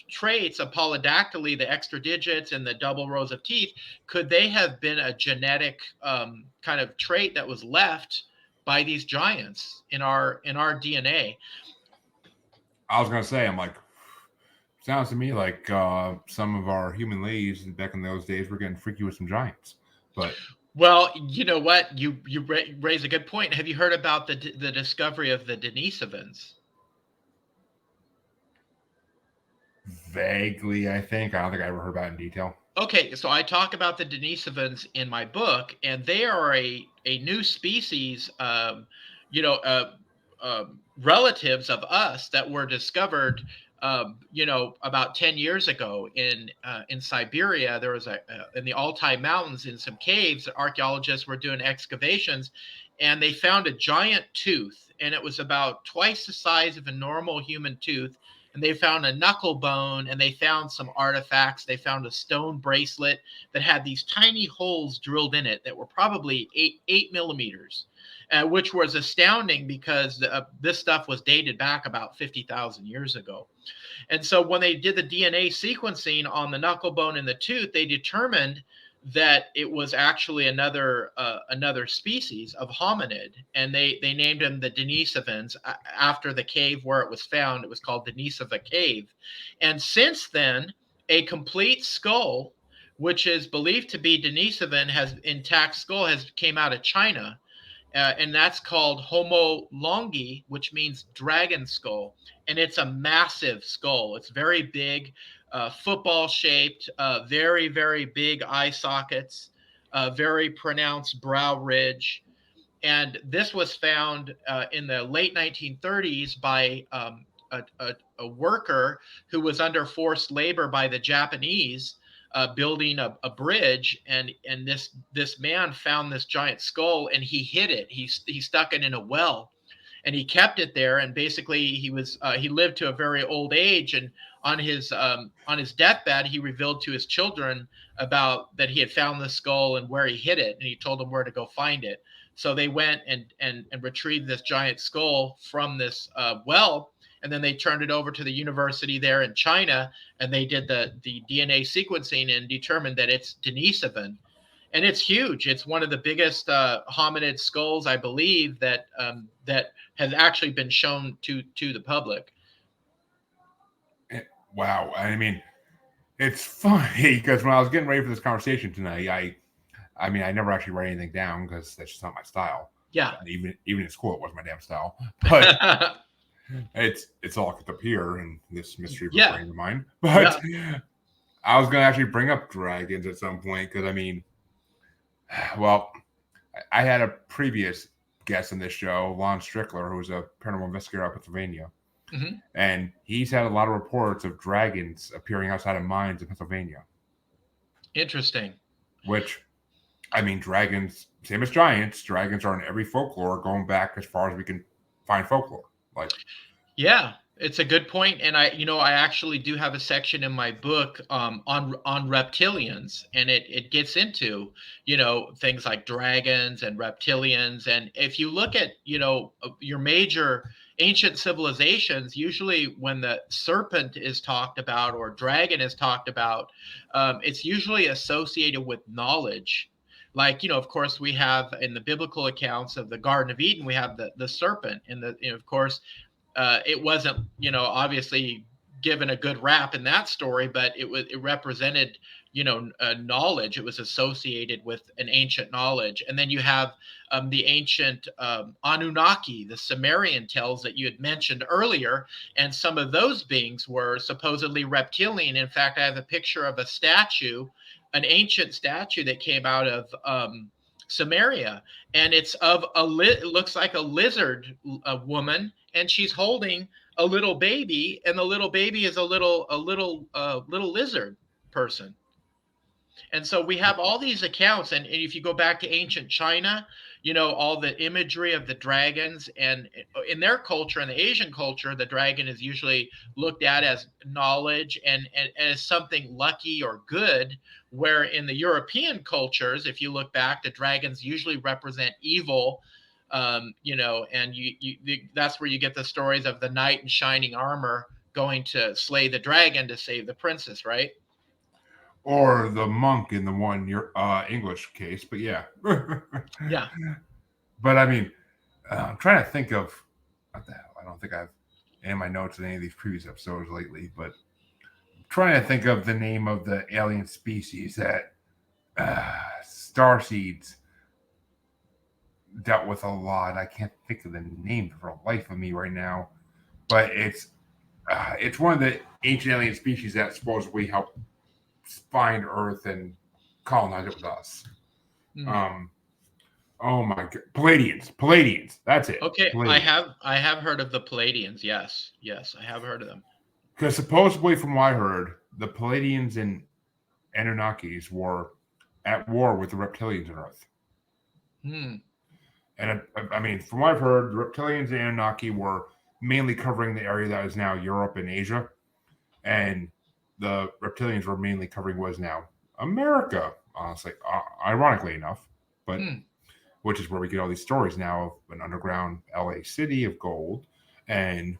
traits of polydactyly, the extra digits and the double rows of teeth, could they have been a genetic kind of trait that was left by these giants in our DNA? I was gonna say, I'm like, sounds to me like some of our human ladies back in those days were getting freaky with some giants. But Well, you know what? You raise a good point. Have you heard about the discovery of the Denisovans? vaguely, I think. I don't think I ever heard about it in detail. Okay, so I talk about the Denisovans in my book, and they are a new species, relatives of us that were discovered, about 10 years ago in Siberia. There was in the Altai Mountains, in some caves, archaeologists were doing excavations, and they found a giant tooth, and it was about twice the size of a normal human tooth. And they found a knuckle bone, and they found some artifacts. They found a stone bracelet that had these tiny holes drilled in it that were probably 8 millimeters, which was astounding because this stuff was dated back about 50,000 years ago. And so when they did the DNA sequencing on the knuckle bone and the tooth, they determined that it was actually another species of hominid, and they named them the Denisovans after the cave where it was found. It was called Denisova Cave. And since then, a complete skull, which is believed to be Denisovan, has intact skull, has came out of China. And that's called Homo longi, which means dragon skull. And it's a massive skull. It's very big, football shaped, very, very big eye sockets, very pronounced brow ridge. And this was found in the late 1930s by a worker who was under forced labor by the Japanese, building a bridge, and this man found this giant skull, and he hid it. He stuck it in a well, and he kept it there. And basically, he lived to a very old age. And on his deathbed, he revealed to his children about that he had found the skull and where he hid it, and he told them where to go find it. So they went and retrieved this giant skull from this well, and then they turned it over to the university there in China, and they did the DNA sequencing and determined that it's Denisovan. And it's huge. It's one of the biggest hominid skulls, I believe, that has actually been shown to the public. Wow. I mean, it's funny because when I was getting ready for this conversation tonight, I never actually write anything down because that's just not my style. Yeah. And even in school, it wasn't my damn style. But it's all kept up here in this mystery of a brain of mine. But I was going to actually bring up dragons at some point because, I had a previous guest on this show, Lon Strickler, who was a paranormal investigator out of Pennsylvania. Mm-hmm. And he's had a lot of reports of dragons appearing outside of mines in Pennsylvania. Interesting. Which, dragons, same as giants, dragons are in every folklore going back as far as we can find folklore. Yeah, it's a good point. And I actually do have a section in my book on reptilians, and it gets into, things like dragons and reptilians. And if you look at, your major ancient civilizations, usually when the serpent is talked about or dragon is talked about, it's usually associated with knowledge. Like, of course, we have in the biblical accounts of the Garden of Eden, we have the serpent, and of course, it wasn't, obviously given a good rap in that story, but it represented, knowledge. It was associated with an ancient knowledge. And then you have the ancient Anunnaki, the Sumerian tales that you had mentioned earlier, and some of those beings were supposedly reptilian. In fact, I have a picture of a statue, an ancient statue that came out of Samaria, and it's of it looks like a lizard, a woman, and she's holding a little baby, and the little baby is a little lizard person. And so we have all these accounts, and if you go back to ancient China, all the imagery of the dragons, and in their culture, in the Asian culture, the dragon is usually looked at as knowledge and as something lucky or good, where in the European cultures, if you look back, the dragons usually represent evil. And that's where you get the stories of the knight in shining armor going to slay the dragon to save the princess, right? Or the monk in the one English case, but yeah. Yeah. But I mean, I'm trying to think of what the hell. I don't think I've in my notes in any of these previous episodes lately, but I'm trying to think of the name of the alien species that Starseeds dealt with a lot. I can't think of the name for the life of me right now, but it's one of the ancient alien species that supposedly helped find Earth and colonize it with us. Oh my god, Palladians. That's it. Okay, Palladians. I have heard of the Palladians. Yes, I have heard of them. Because supposedly, from what I heard, the Palladians and Anunnakis were at war with the reptilians on Earth. And I mean, from what I've heard, the reptilians and Anunnaki were mainly covering the area that is now Europe and Asia, and the reptilians were mainly covering what is now America, honestly, ironically enough, but which is where we get all these stories now of an underground LA city of gold, and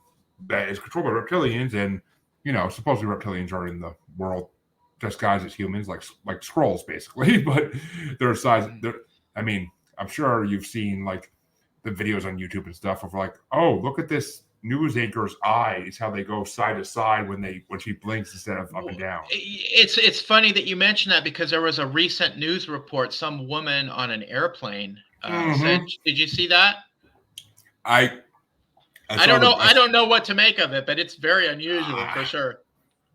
that is controlled by reptilians. And supposedly reptilians are in the world disguised as humans, like Skrulls, basically. But their size, I mean, I'm sure you've seen like the videos on YouTube and stuff of like, oh, look at this news anchor's eyes, how they go side to side when she blinks instead of up and down. It's funny that you mentioned that, because there was a recent news report. Some woman on an airplane said, "Did you see that?" I don't know. I don't know what to make of it, but it's very unusual for sure.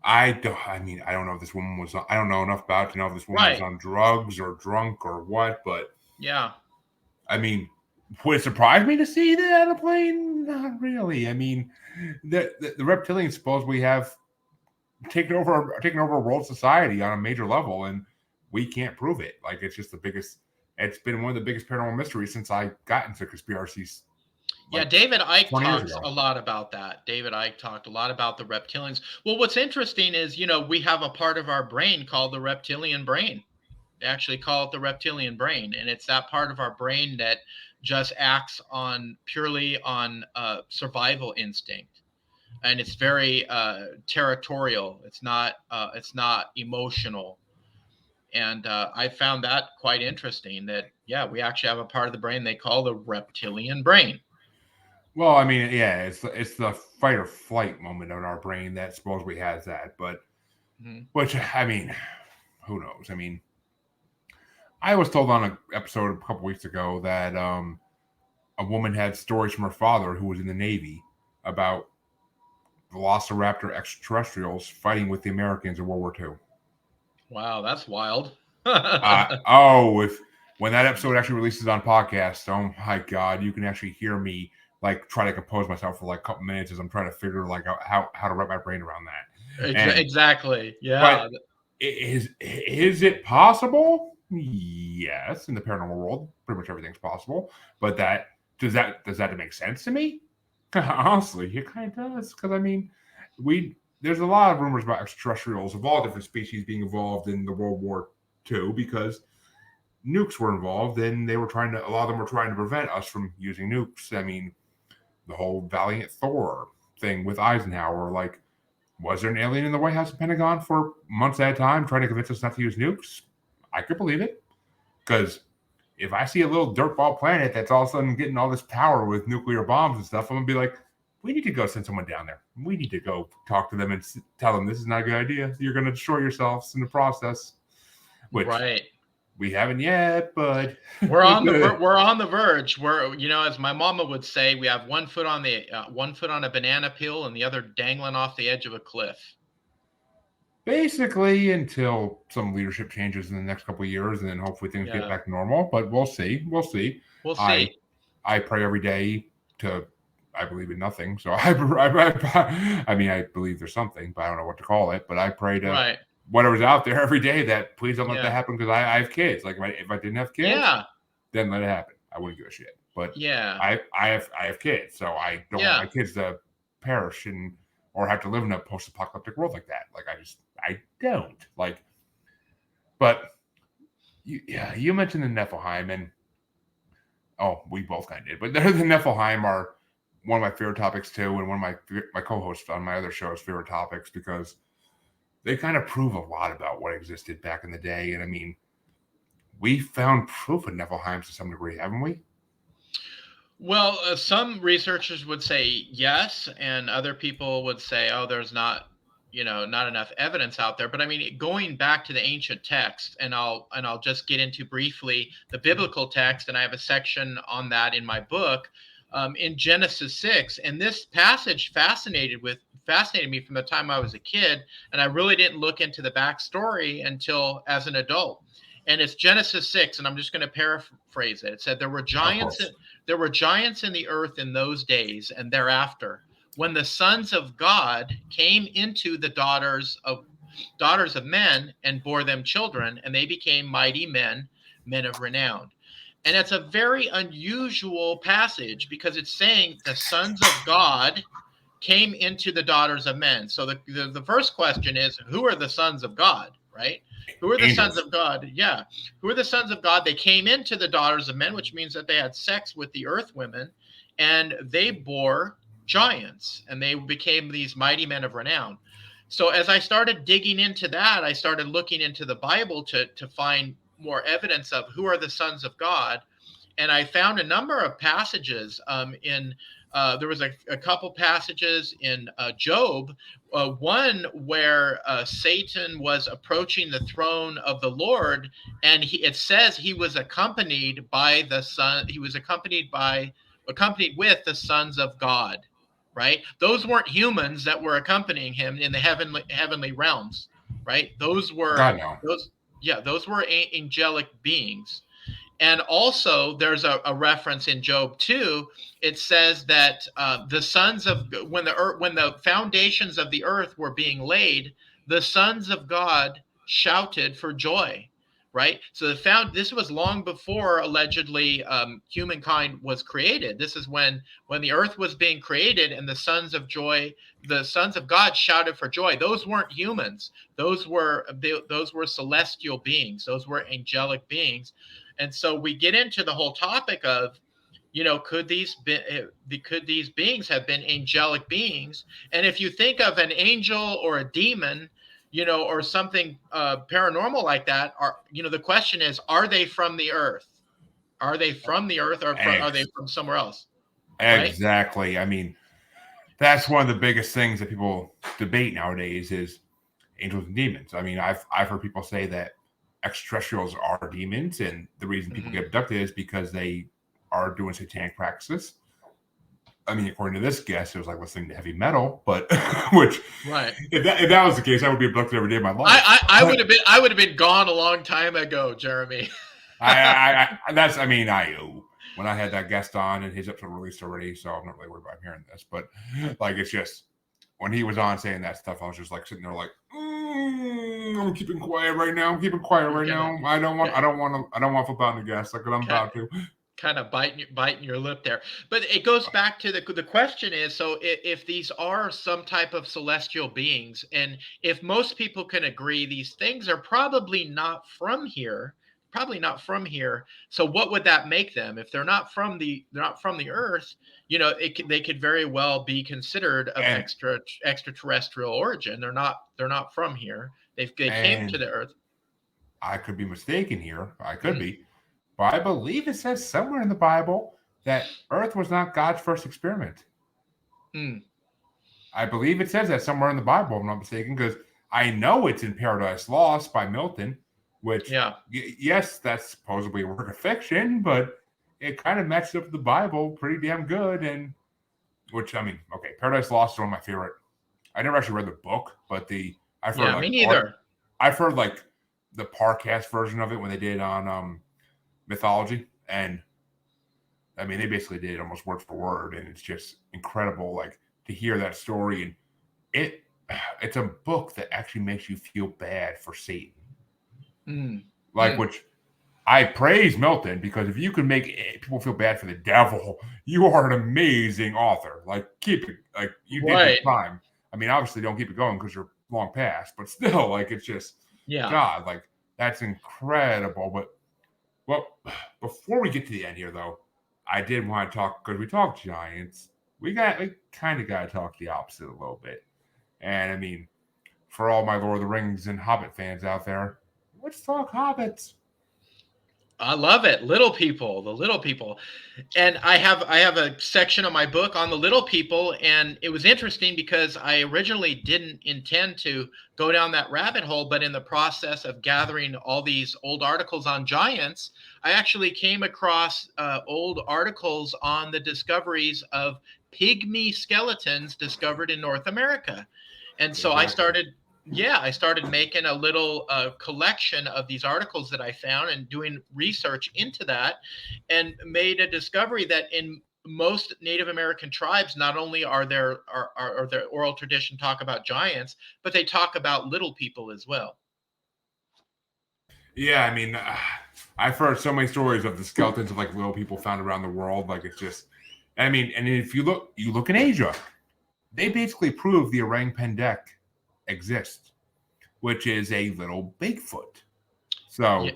I don't know if this woman was. I don't know enough about it to know if this woman was on drugs or drunk or what. But yeah, I mean, would it surprise me to see that on a plane? Not really. I mean, the reptilians supposedly have taken over world society on a major level, and we can't prove it. Like, it's just the biggest. It's been one of the biggest paranormal mysteries since I got into conspiracies. Yeah, David Icke talks a lot about that. David Icke talked a lot about the reptilians. Well, what's interesting is, we have a part of our brain called the reptilian brain. They actually call it the reptilian brain, and it's that part of our brain that just acts purely on survival instinct, and it's very territorial. It's not emotional. And I found that quite interesting, that, we actually have a part of the brain they call the reptilian brain. Well, I mean, yeah, it's the fight or flight moment in our brain that supposedly has that. But, which, I mean, who knows? I mean, I was told on an episode a couple weeks ago that a woman had stories from her father, who was in the Navy, about Velociraptor extraterrestrials fighting with the Americans in World War II. Wow, that's wild. When that episode actually releases on podcast, oh my God, you can actually hear me like try to compose myself for like a couple minutes as I'm trying to figure like out how to wrap my brain around that. Exactly. Yeah. But is it possible? Yes, in the paranormal world, pretty much everything's possible. But does that make sense to me? Honestly, it kind of does, because I mean, there's a lot of rumors about extraterrestrials of all different species being involved in the World War II, because nukes were involved, and a lot of them were trying to prevent us from using nukes. I mean, the whole Valiant Thor thing with Eisenhower, like, was there an alien in the White House and Pentagon for months at a time trying to convince us not to use nukes? I could believe it, because if I see a little dirtball planet that's all of a sudden getting all this power with nuclear bombs and stuff, I'm gonna be like, we need to go send someone down there. We need to go talk to them and tell them this is not a good idea. You're going to destroy yourselves in the process. Which we haven't yet, but we're on the verge. We're, as my mama would say, we have one foot on a banana peel and the other dangling off the edge of a cliff. basically until some leadership changes in the next couple of years, and then hopefully things get Yeah. back to normal. But we'll see. We'll see. We'll I see. I pray every day to. I believe in nothing, so I mean, I believe there's something, but I don't know what to call it. But I pray to Right. whatever's out there every day that please don't let that Yeah. happen because I have kids. Like if I didn't have kids, Yeah. then let it happen. I wouldn't give a shit. But Yeah. I have kids, so I don't want Yeah. my kids to perish and or have to live in a post-apocalyptic world like that. Like I don't like. But you mentioned the Nephilim, and we both kind of did. But the Nephilim are one of my favorite topics too, and one of my co-hosts on my other show's favorite topics because they kind of prove a lot about what existed back in the day. And I mean, we found proof of Nephilim to some degree, haven't we? Well, some researchers would say yes, and other people would say, "Oh, there's not, not enough evidence out there." But I mean, going back to the ancient text, and I'll just get into briefly the biblical text, and I have a section on that in my book, in Genesis 6, and this passage fascinated me from the time I was a kid, and I really didn't look into the backstory until as an adult. And it's Genesis 6, and I'm just going to paraphrase it. It said there were Of giants. course. There were giants in the earth in those days and thereafter, when the sons of God came into the daughters of men and bore them children, and they became mighty men, men of renown. And it's a very unusual passage because it's saying the sons of God came into the daughters of men. So the first question is, who are the sons of God, right? Who are the sons Angels. of God? Yeah. Who are the sons of God? They came into the daughters of men, which means that they had sex with the earth women, and they bore giants, and they became these mighty men of renown. So as I started digging into that, I started looking into the Bible to find more evidence of who are the sons of God. And I found a number of passages in there was a couple passages in Job, one where Satan was approaching the throne of the Lord, and it says he was accompanied by the son. He was accompanied with the sons of God. Right? Those weren't humans that were accompanying him in the heavenly realms. Right? Those were God no. those were angelic beings. And also, there's a reference in Job 2. It says that the sons of when the foundations of the earth were being laid, the sons of God shouted for joy. Right. So this was long before allegedly humankind was created. This is when the earth was being created, and the sons of God shouted for joy. Those weren't humans. Those were celestial beings. Those were angelic beings. And so we get into the whole topic of, could these beings have been angelic beings? And if you think of an angel or a demon, or something paranormal like that, the question is, are they from the earth? Are they from the earth, or are they from somewhere else? Right? Exactly. I mean, that's one of the biggest things that people debate nowadays is angels and demons. I mean, I've heard people say that extraterrestrials are demons, and the reason people get abducted is because they are doing satanic practices. I mean, according to this guest, it was like listening to heavy metal, but which, right? If that was the case, I would be abducted every day of my life. I would have been gone a long time ago, Jeremy. When I had that guest on, and his episode released already, so I'm not really worried about hearing this. But like, it's just when he was on saying that stuff, I was just like sitting there, like, I'm keeping quiet right now. I'm keeping quiet right now. I don't want to flip out on the guest like I'm about to. Kind of biting your lip there. But it goes back to the question is, so if these are some type of celestial beings, and if most people can agree these things are probably not from here, so what would that make them? If they're not from the earth, they could very well be considered of extraterrestrial origin. They're not from here. They came to the earth. I could be mistaken here. I could be. But I believe it says somewhere in the Bible that Earth was not God's first experiment. I believe it says that somewhere in the Bible, if I'm not mistaken, because I know it's in Paradise Lost by Milton, which, yes, that's supposedly a work of fiction, but it kind of matches up with the Bible pretty damn good. And which, I mean, okay, Paradise Lost is one of my favorite. I never actually read the book, but I've heard Yeah, like me neither. I've heard like the Parcast version of it when they did on mythology, and I mean they basically did it almost word for word, and it's just incredible like to hear that story. And it's a book that actually makes you feel bad for Satan, like which I praise Milton, because if you can make people feel bad for the devil, you are an amazing author. Like keep it, like you did your Right. time. I mean, obviously don't keep it going because you're long past, but still, like it's just Yeah. God, like that's incredible. But well, before we get to the end here, though, I did want to talk because we talked Giants. We kind of got to talk the opposite a little bit. And I mean, for all my Lord of the Rings and Hobbit fans out there, let's talk Hobbits. I love it. Little people, the little people. And I have a section of my book on the little people, and it was interesting because I originally didn't intend to go down that rabbit hole, but in the process of gathering all these old articles on giants, I actually came across old articles on the discoveries of pygmy skeletons discovered in North America. And so I started making a little collection of these articles that I found and doing research into that, and made a discovery that in most Native American tribes, not only are there oral tradition talk about giants, but they talk about little people as well. Yeah, I mean, I've heard so many stories of the skeletons of like little people found around the world. Like it's just, I mean, and if you look in Asia, they basically prove the orang pendek exists, which is a little Bigfoot. So Yeah.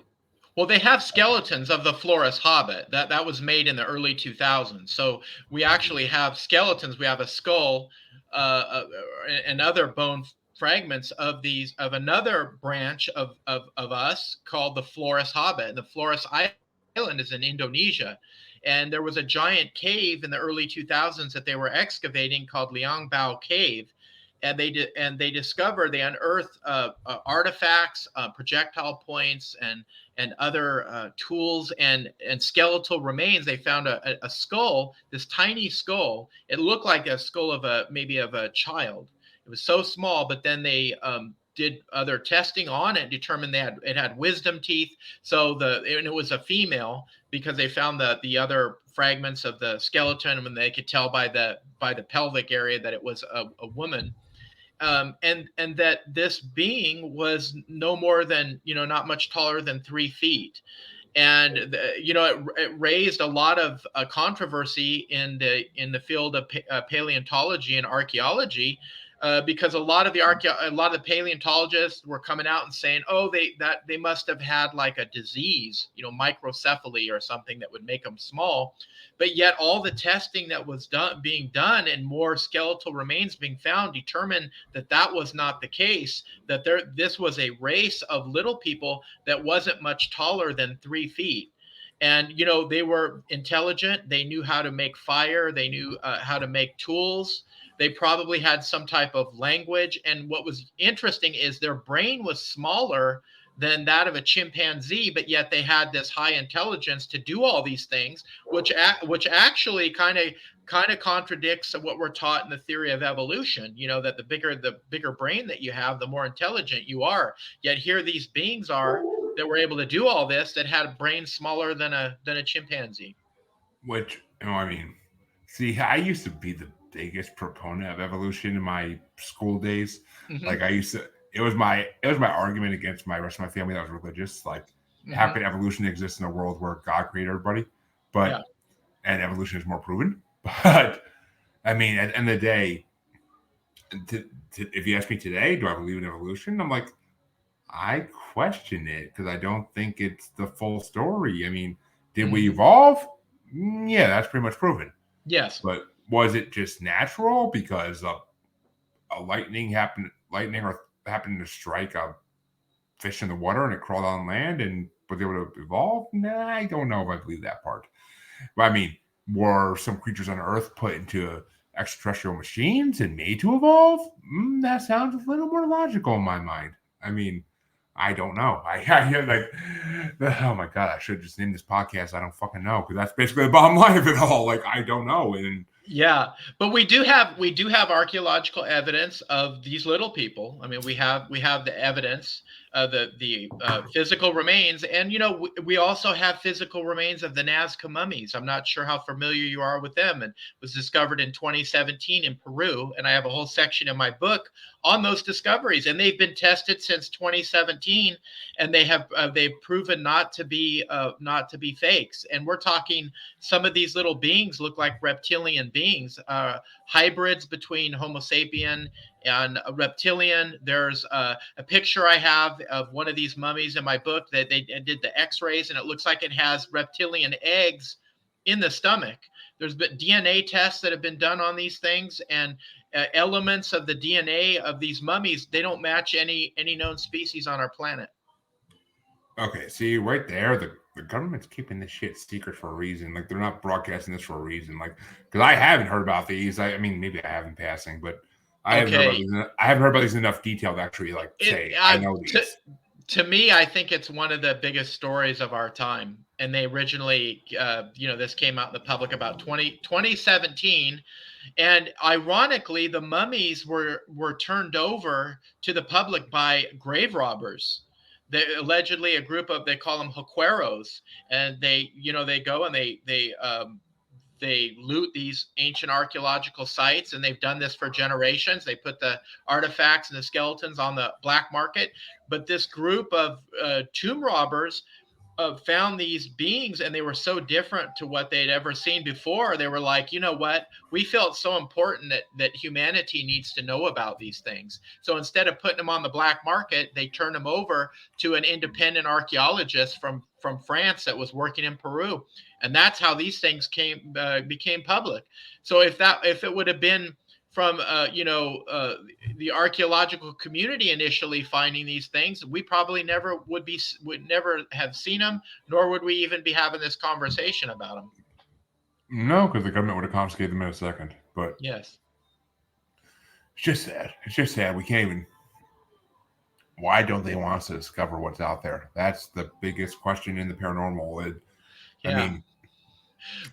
Well, they have skeletons of the Flores Hobbit that was made in the early 2000s. So we actually have skeletons. We have a skull and other bone fragments of another branch of us called the Flores Hobbit. And the Flores Island is in Indonesia. And there was a giant cave in the early 2000s that they were excavating called Liang Bao Cave. And they unearthed artifacts, projectile points, and other tools and skeletal remains. They found a skull, this tiny skull. It looked like a skull of maybe a child. It was so small, but then they did other testing on it, determined it had wisdom teeth. And it was a female, because they found the other fragments of the skeleton, and they could tell by the pelvic area that it was a woman. And that this being was no more than, not much taller than 3 feet. And it raised a lot of controversy in the field of paleontology and archaeology, because a lot of the paleontologists were coming out and saying, oh, they must have had like a disease, microcephaly or something that would make them small. But yet all the testing that was being done, and more skeletal remains being found, determined that was not the case, that this was a race of little people that wasn't much taller than 3 feet. And they were intelligent. They knew how to make fire. They knew how to make tools. They probably had some type of language. And what was interesting is their brain was smaller than that of a chimpanzee, but yet they had this high intelligence to do all these things, which actually kind of contradicts what we're taught in the theory of evolution. That the bigger brain that you have, the more intelligent you are. Yet here these beings are that were able to do all this, that had a brain smaller than a chimpanzee. which, I mean, see, I used to be the biggest proponent of evolution in my school days. Mm-hmm. Like it was my argument against my rest of my family that was religious. Like, how could evolution exist in a world where God created everybody? But and evolution is more proven. But I mean, at the end of the day, if you ask me today, do I believe in evolution? I'm like, I question it, because I don't think it's the full story. I mean, did we evolve? Yeah, that's pretty much proven. Yes. But was it just natural because a lightning happened to strike a fish in the water and it crawled on land and was able to evolve? Nah, I don't know if I believe that part. But I mean, were some creatures on Earth put into extraterrestrial machines and made to evolve? That sounds a little more logical in my mind. I mean, I don't know. I like, oh my God, I should just name this podcast I don't fucking know, because that's basically the bottom line of it all. Like, I don't know. And Yeah, but we do have archaeological evidence of these little people. I mean, we have the evidence of the physical remains, and we also have physical remains of the Nazca mummies. I'm not sure how familiar you are with them, and was discovered in 2017 in Peru, and I have a whole section in my book on those discoveries, and they've been tested since 2017, and they've proven not to be fakes. And we're talking, some of these little beings look like reptilian beings, hybrids between Homo sapien and a reptilian. There's a picture I have of one of these mummies in my book that they did the x-rays, and it looks like it has reptilian eggs in the stomach. There's been DNA tests that have been done on these things, and elements of the DNA of these mummies, they don't match any known species on our planet. Okay, see right there, the government's keeping this shit secret for a reason. Like they're not broadcasting this for a reason. Like because I haven't heard about these. I mean, maybe I have in passing, but I haven't heard about Okay. these. I haven't heard about these in enough detail to actually like It say I know to these. to me, I think it's one of the biggest stories of our time. And they originally, this came out in the public about 2017. And ironically, the mummies were turned over to the public by grave robbers. They allegedly, a group of, they call them huqueros, and they go and they loot these ancient archaeological sites, and they've done this for generations. They put the artifacts and the skeletons on the black market. But this group of tomb robbers found these beings, and they were so different to what they'd ever seen before. They were like, you know what, we felt so important that humanity needs to know about these things. So instead of putting them on the black market, they turned them over to an independent archaeologist from France that was working in Peru. And that's how these things became public. So if it would have been from the archaeological community initially finding these things, we probably would never have seen them, nor would we even be having this conversation about them. No, because the government would have confiscated them in a second. But Yes. it's just sad. It's just sad. We can't even. Why don't they want us to discover what's out there? That's the biggest question in the paranormal. I Yeah. mean,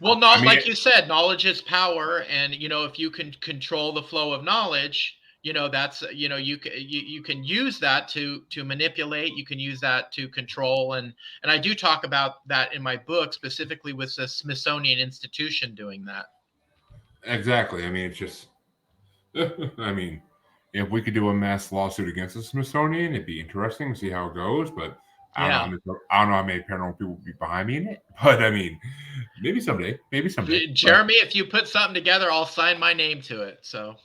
Well, I not mean, like you said, knowledge is power, and if you can control the flow of knowledge, that's you can use that to manipulate. You can use that to control, and I do talk about that in my book, specifically with the Smithsonian Institution doing that. exactly. I mean, it's just. I mean, if we could do a mass lawsuit against the Smithsonian, it'd be interesting to see how it goes. But Yeah. I don't know how many paranormal people would be behind me in it. But I mean, maybe someday. Maybe someday. But Jeremy, if you put something together, I'll sign my name to it. So,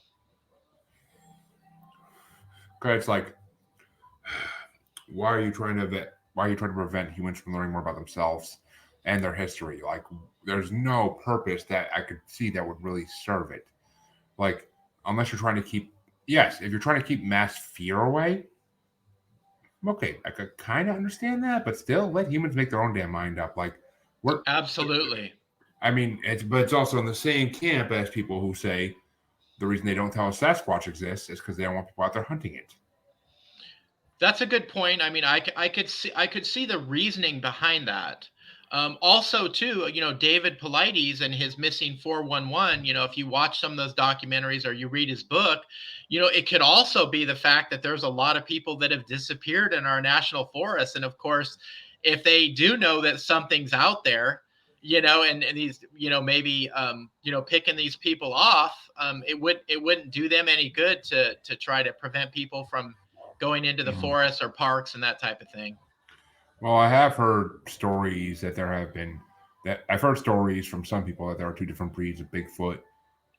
it's like, why are you trying to why are you trying to prevent humans from learning more about themselves and their history? Like, there's no purpose that I could see that would really serve it. Like, unless you're trying to keep, yes, if you're trying to keep mass fear away, okay, I could kind of understand that, but still, let humans make their own damn mind up. Like, we're, absolutely. I mean, it's also in the same camp as people who say the reason they don't tell us Sasquatch exists is because they don't want people out there hunting it. That's a good point. I mean, I could see the reasoning behind that. Also, too, David Paulides and his Missing 411. If you watch some of those documentaries or you read his book, it could also be the fact that there's a lot of people that have disappeared in our national forests, and of course, if they do know that something's out there, and these, maybe, picking these people off, it wouldn't do them any good to try to prevent people from going into the Mhm. forests or parks and that type of thing. Well, I have heard stories that there have been that I've heard stories from some people that there are two different breeds of Bigfoot.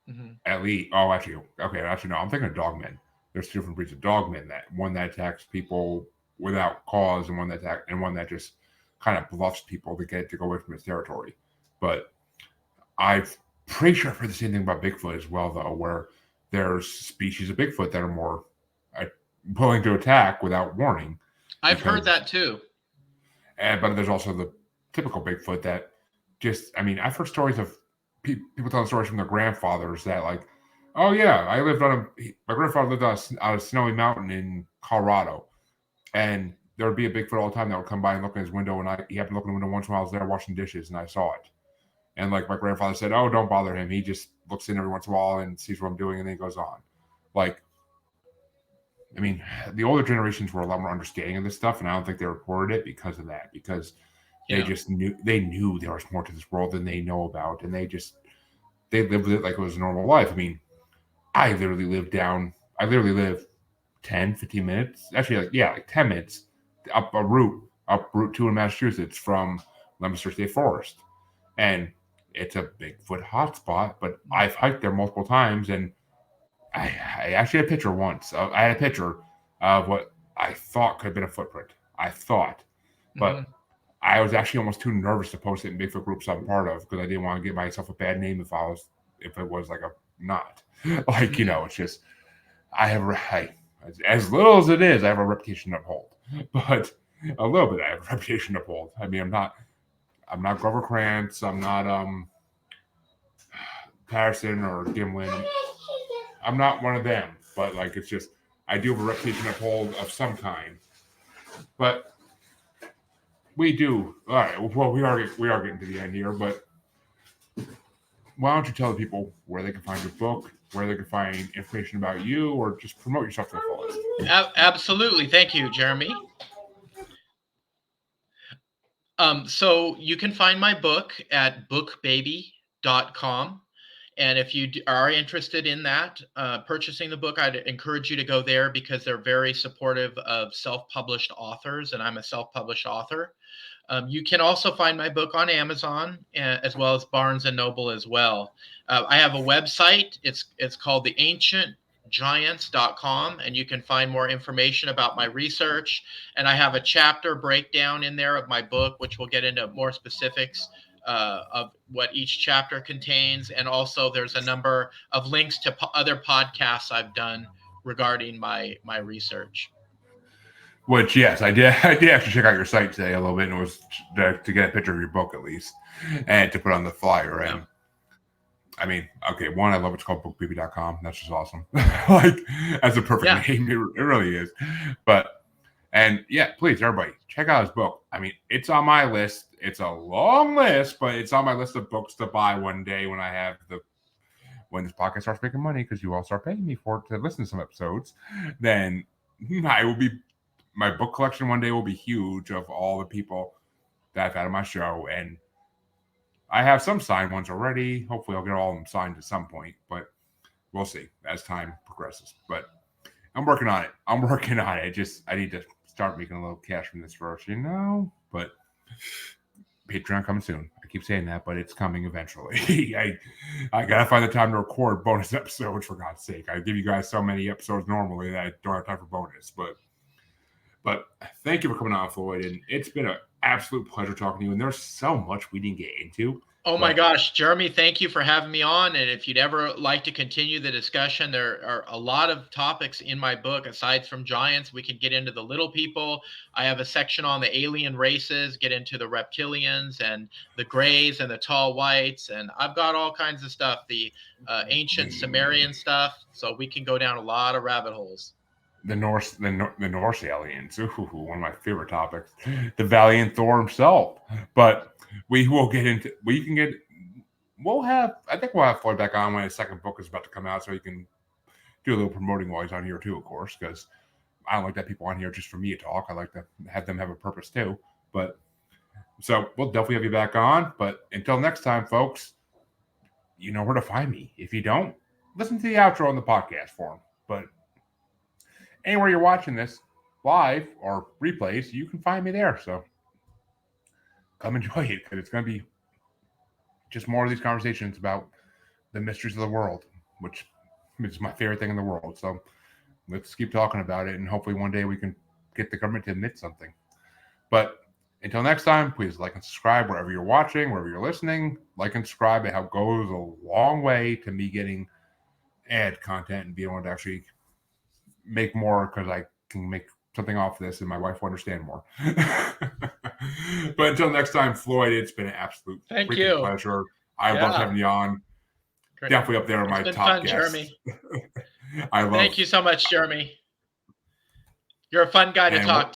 Hmm. At least, oh, actually, no, I'm thinking of dogmen. There's two different breeds of dogmen. That one that attacks people without cause, and one that just kind of bluffs people to get to go away from its territory. But I've pretty sure I've heard the same thing about Bigfoot as well, though, where there's species of Bigfoot that are more uh, willing to attack without warning I've heard because that too. but there's also the typical Bigfoot that just, I mean, I've heard stories of people telling stories from their grandfathers that, like, oh, yeah, my grandfather lived on a snowy mountain in Colorado. And there would be a Bigfoot all the time that would come by and look in his window. And he happened to look in the window once when I was there washing dishes and I saw it. And like my grandfather said, oh, don't bother him. He just looks in every once in a while and sees what I'm doing and then he goes on. Like, I mean, the older generations were a lot more understanding of this stuff, and I don't think they reported it because of that, because they just knew there was more to this world than they know about, and they lived with it like it was a normal life. I mean, I literally live 10, 15 minutes, actually, like 10 minutes up Route 2 in Massachusetts from Leominster State Forest. And it's a Bigfoot hotspot, but I've hiked there multiple times, and I actually had a picture once. I had a picture of what I thought could have been a footprint. But I was actually almost too nervous to post it in Bigfoot groups I'm part of because I didn't want to get myself a bad name if it was like a not like it's just as little as it is, I have a reputation to uphold, but a little bit I have a reputation to uphold. I mean, I'm not Grover Krantz. I'm not Patterson or Gimlin. I'm not one of them, but like it's just I do have a reputation to uphold of some kind. But we do. All right. Well, we are getting to the end here, but why don't you tell the people where they can find your book, where they can find information about you, or just promote yourself to the fullest? Absolutely. Thank you, Jeremy. So you can find my book at bookbaby.com. And if you are interested in that, purchasing the book, I'd encourage you to go there because they're very supportive of self-published authors, and I'm a self-published author. You can also find my book on Amazon as well as Barnes & Noble as well. I have a website. It's called theancientgiants.com, and you can find more information about my research. And I have a chapter breakdown in there of my book, which will get into more specifics of what each chapter contains. And also there's a number of links to other podcasts I've done regarding my research. Which, yes, I did actually check out your site today a little bit, and it was to get a picture of your book at least, and to put on the flyer. And Yeah. I mean, okay, one, I love it's called bookbaby.com. That's just awesome. Like, that's a perfect name. It really is. And yeah, please, everybody, check out his book. I mean, it's on my list. It's a long list, but it's on my list of books to buy one day when when this podcast starts making money, because you all start paying me for it to listen to some episodes. Then my book collection one day will be huge of all the people that I've had on my show. And I have some signed ones already. Hopefully I'll get all of them signed at some point, but we'll see as time progresses. But I'm working on it. I need to start making a little cash from this first, but Patreon coming soon. I keep saying that, but it's coming eventually. I gotta find the time to record bonus episodes, for God's sake. I give you guys so many episodes normally that I don't have time for bonus, but thank you for coming on, Floyd. And it's been an absolute pleasure talking to you. And there's so much we didn't get into. Oh my gosh, Jeremy, thank you for having me on. And if you'd ever like to continue the discussion, there are a lot of topics in my book. Aside from giants, we can get into the little people. I have a section on the alien races, get into the reptilians and the grays and the tall whites. And I've got all kinds of stuff, the ancient Sumerian stuff. So we can go down a lot of rabbit holes. The Norse aliens. Ooh, one of my favorite topics. The valiant Thor himself. But we will get into. We'll have Floyd back on when his second book is about to come out, so he can do a little promoting while he's on here too, of course, because I don't like to have people on here just for me to talk. I like to have them have a purpose too. But so we'll definitely have you back on. But until next time, folks, you know where to find me. If you don't, listen to the outro on the podcast form. But anywhere you're watching this live or replays, you can find me there. So come enjoy it, because it's going to be just more of these conversations about the mysteries of the world, which is my favorite thing in the world. So let's keep talking about it, and hopefully one day we can get the government to admit something. But until next time, please like and subscribe wherever you're watching, wherever you're listening. Like and subscribe. It goes a long way to me getting ad content and being able to actually make more, because I can make something off this and my wife will understand more. But until next time, Floyd, it's been an absolute pleasure. I love having you on. Great. Definitely up there on my top guests. Jeremy. Thank you so much, Jeremy. You're a fun guy to talk to.